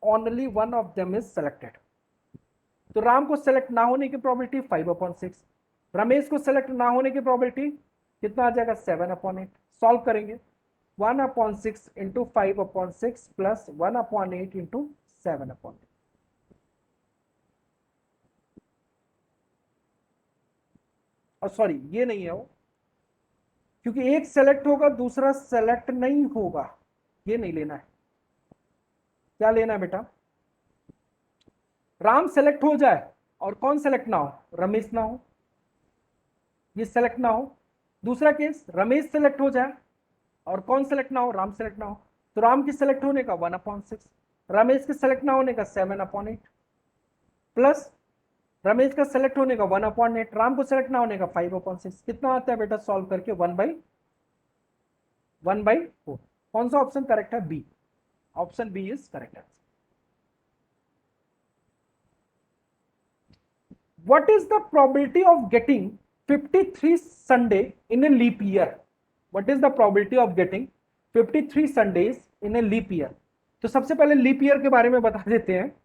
only one of them is selected. तो राम को सेलेक्ट ना होने की प्रोबेबिलिटी 5/6, रमेश को select ना होने की प्रोबेबिलिटी कितना आ जाएगा, 7/8। सॉल्व करेंगे, 1/6 इंटू 5/6 प्लस 1/8 इंटू 7/8। और सॉरी ये नहीं है वो, क्योंकि एक सेलेक्ट होगा दूसरा सेलेक्ट नहीं होगा, ये नहीं लेना है। क्या लेना है बेटा, राम सेलेक्ट हो जाए और कौन सेलेक्ट ना हो, रमेश ना हो, ये सेलेक्ट ना हो। दूसरा केस, रमेश सेलेक्ट हो जाए और कौन सेलेक्ट ना हो, राम सेलेक्ट ना हो। तो राम की सेलेक्ट होने का 1/6, रमेश के सेलेक्ट ना होने का 7/8, प्लस रमेश का सेलेक्ट होने का 1/8, राम को सेलेक्ट ना होने का 5/6। कितना आता है बेटा सॉल्व करके, 1/4। कौन सा ऑप्शन करेक्ट है, B, option B is correct answer. What is the probability of getting 53 Sunday in a leap year? What is the probability of getting 53 Sundays in a leap year? तो सबसे पहले leap year के बारे में बता देते हैं।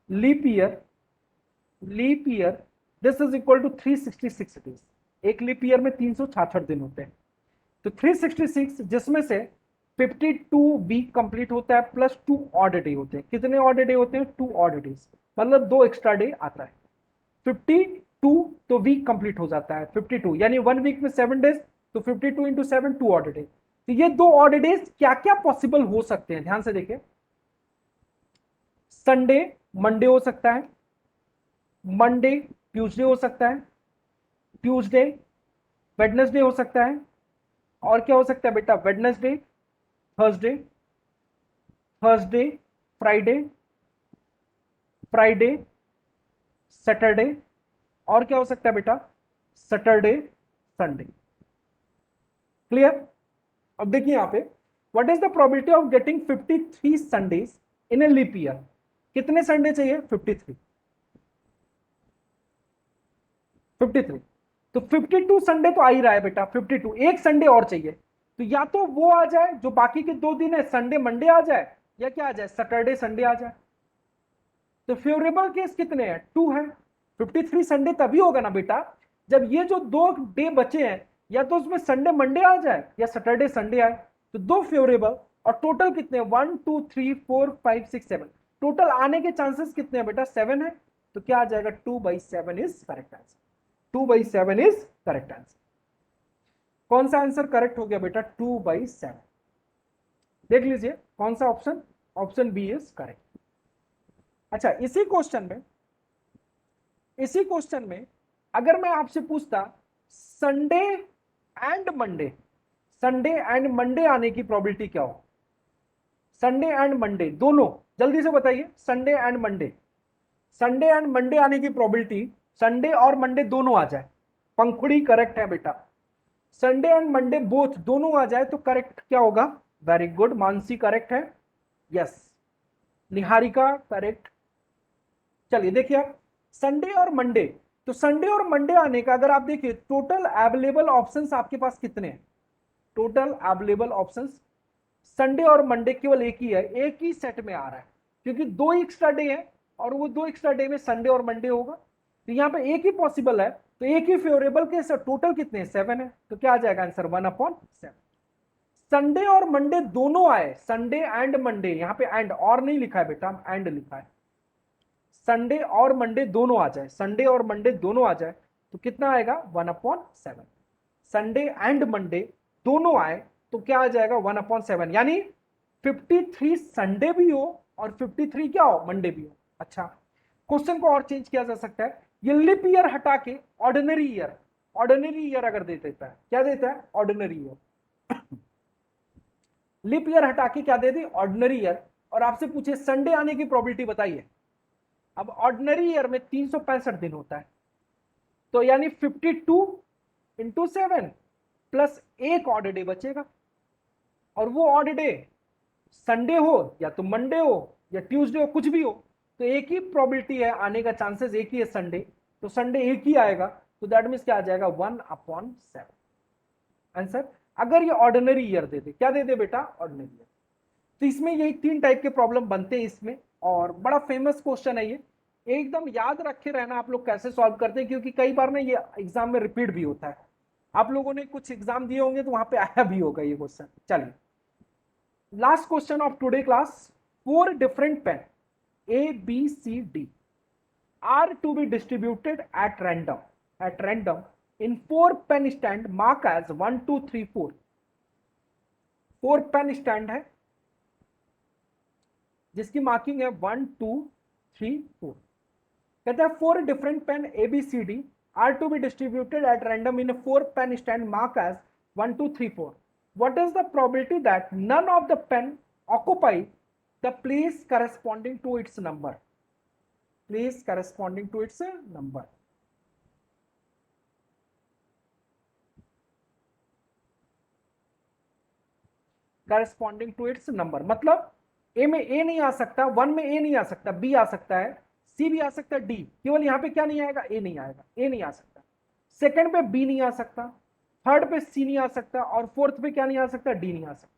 Leap year, leap year this is equal to 366 days. एक लीप ईयर में 366 दिन होते हैं, तो 366 जिसमें से 52 वीक कंप्लीट होता है प्लस 2 ऑड डे होते हैं। कितने ऑड डे होते हैं, 2 ऑड डेज, मतलब 2 एक्स्ट्रा डे आता है। 52 तो वीक कंप्लीट हो जाता है, 52 यानी 1 वीक में 7 डेज, तो 52 इंटू 7 2 ऑड डेज। तो ये 2 ऑड डेज क्या क्या पॉसिबल हो सकते हैं, ध्यान से देखिए। संडे मंडे हो सकता है, मंडे ट्यूसडे हो सकता है, ट्यूसडे वेडनेसडे हो सकता है, और क्या हो सकता है बेटा, Wednesday Thursday, Thursday Friday, Friday Saturday, और क्या हो सकता है बेटा, सैटरडे संडे। क्लियर। अब देखिए यहां पे, what is the probability of getting 53 Sundays in a leap year. कितने संडे चाहिए, 53, 53। तो 52 संडे तो आ ही रहा है बेटा, 52, एक संडे और चाहिए। तो या तो वो आ जाए जो बाकी के 2 दिन है, संडे मंडे आ जाए, या क्या आ जाए, सैटरडे संडे आ जाए। तो फेवरेबल केस कितने हैं, 2 है। 53 संडे तभी होगा ना बेटा जब ये जो 2 डे बचे हैं, या तो उसमें संडे मंडे आ जाए या सैटरडे संडे आए। तो 2 फेवरेबल, और टोटल कितने, 1 2 3 4 5 6 7, टोटल आने के चांसेस कितने हैं बेटा, 7 है। तो क्या आ जाएगा, 2/7 is correct answer, 2/7 is correct answer. कौन सा आंसर करेक्ट हो गया बेटा, 2/7। देख लीजिए कौन सा option, option B is correct. अच्छा, इसी क्वेश्चन में अगर मैं आपसे पूछता Sunday and Monday, Sunday and Monday आने की प्रोबेबिलिटी क्या हो? संडे एंड मंडे दोनों, जल्दी से बताइए। Sunday and Monday, Sunday and Monday आने की प्रोबेबिलिटी, संडे और मंडे दोनों आ जाए। पंखुड़ी करेक्ट है बेटा। संडे एंड मंडे बोथ दोनों आ जाए तो करेक्ट क्या होगा? वेरी गुड, मानसी करेक्ट है। Yes, Niharika correct. चलिए देखिए आप, संडे और मंडे, तो संडे और मंडे आने का अगर आप देखिए टोटल अवेलेबल ऑप्शंस आपके पास कितने हैं? टोटल अवेलेबल ऑप्शंस संडे और मंडे केवल एक ही है, एक ही सेट में आ रहा है, क्योंकि दो एक्स्ट्रा डे है और वो दो एक्स्ट्रा डे में संडे और मंडे होगा, तो यहां पे एक ही पॉसिबल है, तो एक ही फेवरेबल के टोटल कितने हैं? 7 है, तो क्या आ जाएगा आंसर? 1/7। संडे और मंडे दोनों आए, संडे एंड मंडे, यहां पे एंड और नहीं लिखा है बेटा, एंड लिखा है। संडे और मंडे दोनों आ जाए, संडे और मंडे दोनों आ जाए तो कितना आएगा? 1/7। संडे एंड मंडे दोनों आए तो क्या आ जाएगा? 1/7, यानी 53 संडे भी हो और 53 क्या हो? मंडे भी हो। अच्छा, क्वेश्चन को और चेंज किया जा सकता है, ये लिप ईयर हटा के ऑर्डिनरी ईयर, ऑर्डिनरी ईयर अगर दे देता है, क्या देता है? Ordinary year. लिप ईयर हटा के क्या दे दी? ऑर्डिनरी ईयर, और आपसे पूछे संडे आने की प्रोबेबिलिटी बताइए। अब ऑर्डिनरी ईयर में 365 दिन होता है, तो यानी 52 × 7 प्लस एक ऑड डे बचेगा, और वो ऑड डे संडे हो या तो मंडे हो या ट्यूसडे हो, कुछ भी हो, तो एक ही प्रोबेबिलिटी है आने का, चांसेस एक ही है संडे, तो संडे एक ही आएगा, तो दैट मीन्स क्या आ जाएगा? 1/7 आंसर। अगर ये ऑर्डिनरी ईयर दे दे, क्या दे दे बेटा? Ordinary year. तो इसमें यही 3 टाइप के प्रॉब्लम बनते हैं इसमें, और बड़ा फेमस क्वेश्चन है ये, एकदम याद रखे रहना आप लोग कैसे सॉल्व करते हैं, क्योंकि कई बार ना ये एग्जाम में रिपीट भी होता है। आप लोगों ने कुछ एग्जाम दिए होंगे तो वहां पे आया भी होगा ये क्वेश्चन। चलिए, last question of today class. 4 different pen A, B, C, D are to be distributed at random in 4 pen stand marked as 1 2 3 4। 4 pen stand है जिसकी मार्किंग है 1 2 3 4। कहता है 4 different pen ABCD are to be distributed at random in a 4 pen stand marked as 1 2 3 4। What is the probability that none of the pen occupy the place corresponding to its number? Place corresponding to its number। corresponding to its number मतलब ए में ए नहीं आ सकता, 1 में ए नहीं आ सकता, B आ सकता है, सी भी आ सकता है, डी, केवल यहां पे क्या नहीं आएगा? ए नहीं आएगा, ए नहीं आ सकता। सेकंड पे बी नहीं आ सकता, थर्ड पे सी नहीं आ सकता, और फोर्थ पे क्या नहीं आ सकता? डी नहीं आ सकता।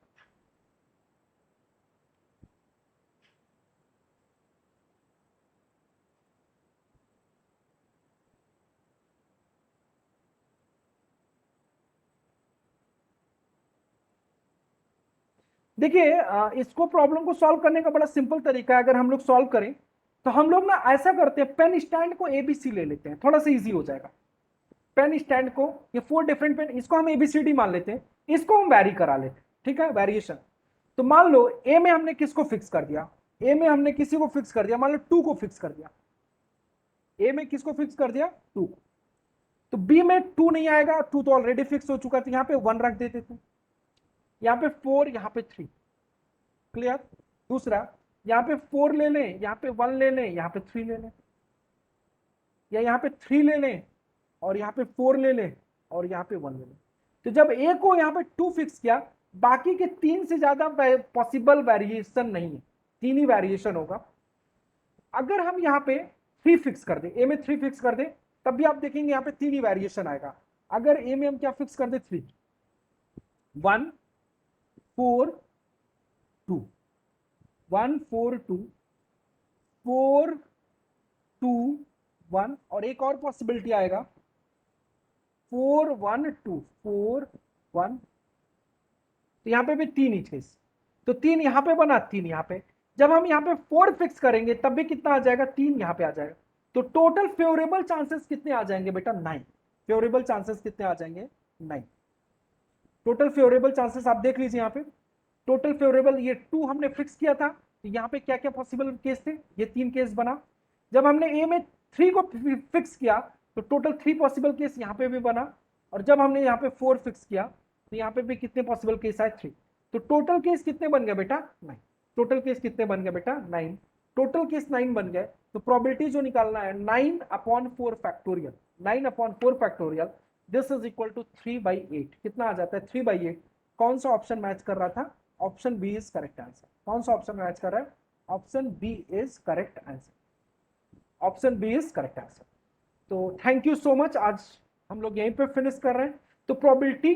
देखिए इसको प्रॉब्लम को सॉल्व करने का बड़ा सिंपल तरीका है, अगर हम लोग सॉल्व करें तो हम लोग ना ऐसा करते हैं, पेन स्टैंड को एबीसी ले लेते हैं, थोड़ा सा इजी हो जाएगा। पेन स्टैंड को, ये 4 डिफरेंट पेन, इसको हम एबीसीडी मान लेते हैं, इसको हम वैरी करा लेते हैं, ठीक है, वेरिएशन। तो मान लो ए में हमने किसको फिक्स कर दिया? ए में हमने किसी को फिक्स कर दिया, मान लो 2 को फिक्स कर दिया। ए में किसको फिक्स कर दिया? 2 को। तो बी में 2 नहीं आएगा, 2 तो ऑलरेडी फिक्स हो चुका, तो यहां पे 1 रख देते थे, यहां पे 4, यहां पे 3। क्लियर? दूसरा, यहां पे 4 ले लें, यहां पे 1 ले लें, यहां पे 3 ले लें, या यहां पे 3 ले लें और यहां पे 4 ले लें और यहां पे 1 ले लें। तो जब ए को यहां पे 2 फिक्स किया, बाकी के 3 से ज्यादा पॉसिबल वेरिएशन नहीं है, 3 ही वेरिएशन होगा। अगर हम यहां पे 3 फिक्स कर दें, ए में 3 फिक्स कर दें, तब भी आप देखेंगे यहां पे 3 ही वेरिएशन आएगा। अगर ए में हम क्या फिक्स कर दें? 3, 1 4 2, 1 4 2, 4 2 1, और एक और पॉसिबिलिटी आएगा 4 1 2, 4 1। तो यहां पे भी 3 ही चीज, तो 3 यहां पे बना, 3 यहां पे। जब हम यहां पे 4 फिक्स करेंगे तब भी कितना आ जाएगा? 3 यहां पे आ जाएगा। तो टोटल फेवरेबल चांसेस कितने आ जाएंगे बेटा? 9। फेवरेबल चांसेस कितने आ जाएंगे? 9। टोटल फेवरेबल चांसेस आप देख लीजिए यहां पे, टोटल फेवरेबल, ये 2 हमने फिक्स किया था, तो यहां पे क्या क्या पॉसिबल केस थे? ये 3 केस बना। जब हमने ए में 3 को फिक्स किया तो टोटल 3 पॉसिबल केस यहां पे भी बना, और जब हमने यहां पे 4 फिक्स किया तो यहाँ पे भी कितने पॉसिबल केस आए, 3। तो टोटल केस कितने बन गए बेटा, 9। टोटल केस कितने बन गए बेटा, 9। टोटल केस 9 बन गए। तो प्रोबेबिलिटी जो निकालना है 9/4 factorial, 9/4 factorial, this is equal to 3/8। कितना आ जाता है, 3/8। कौन सा ऑप्शन मैच कर रहा था, option B is correct answer. कौन सा ऑप्शन मैच कर रहा है, option B is correct answer. Option B is correct answer. तो थैंक यू सो मच, आज हम लोग यहीं पे फिनिश कर रहे हैं। तो प्रोबेबिलिटी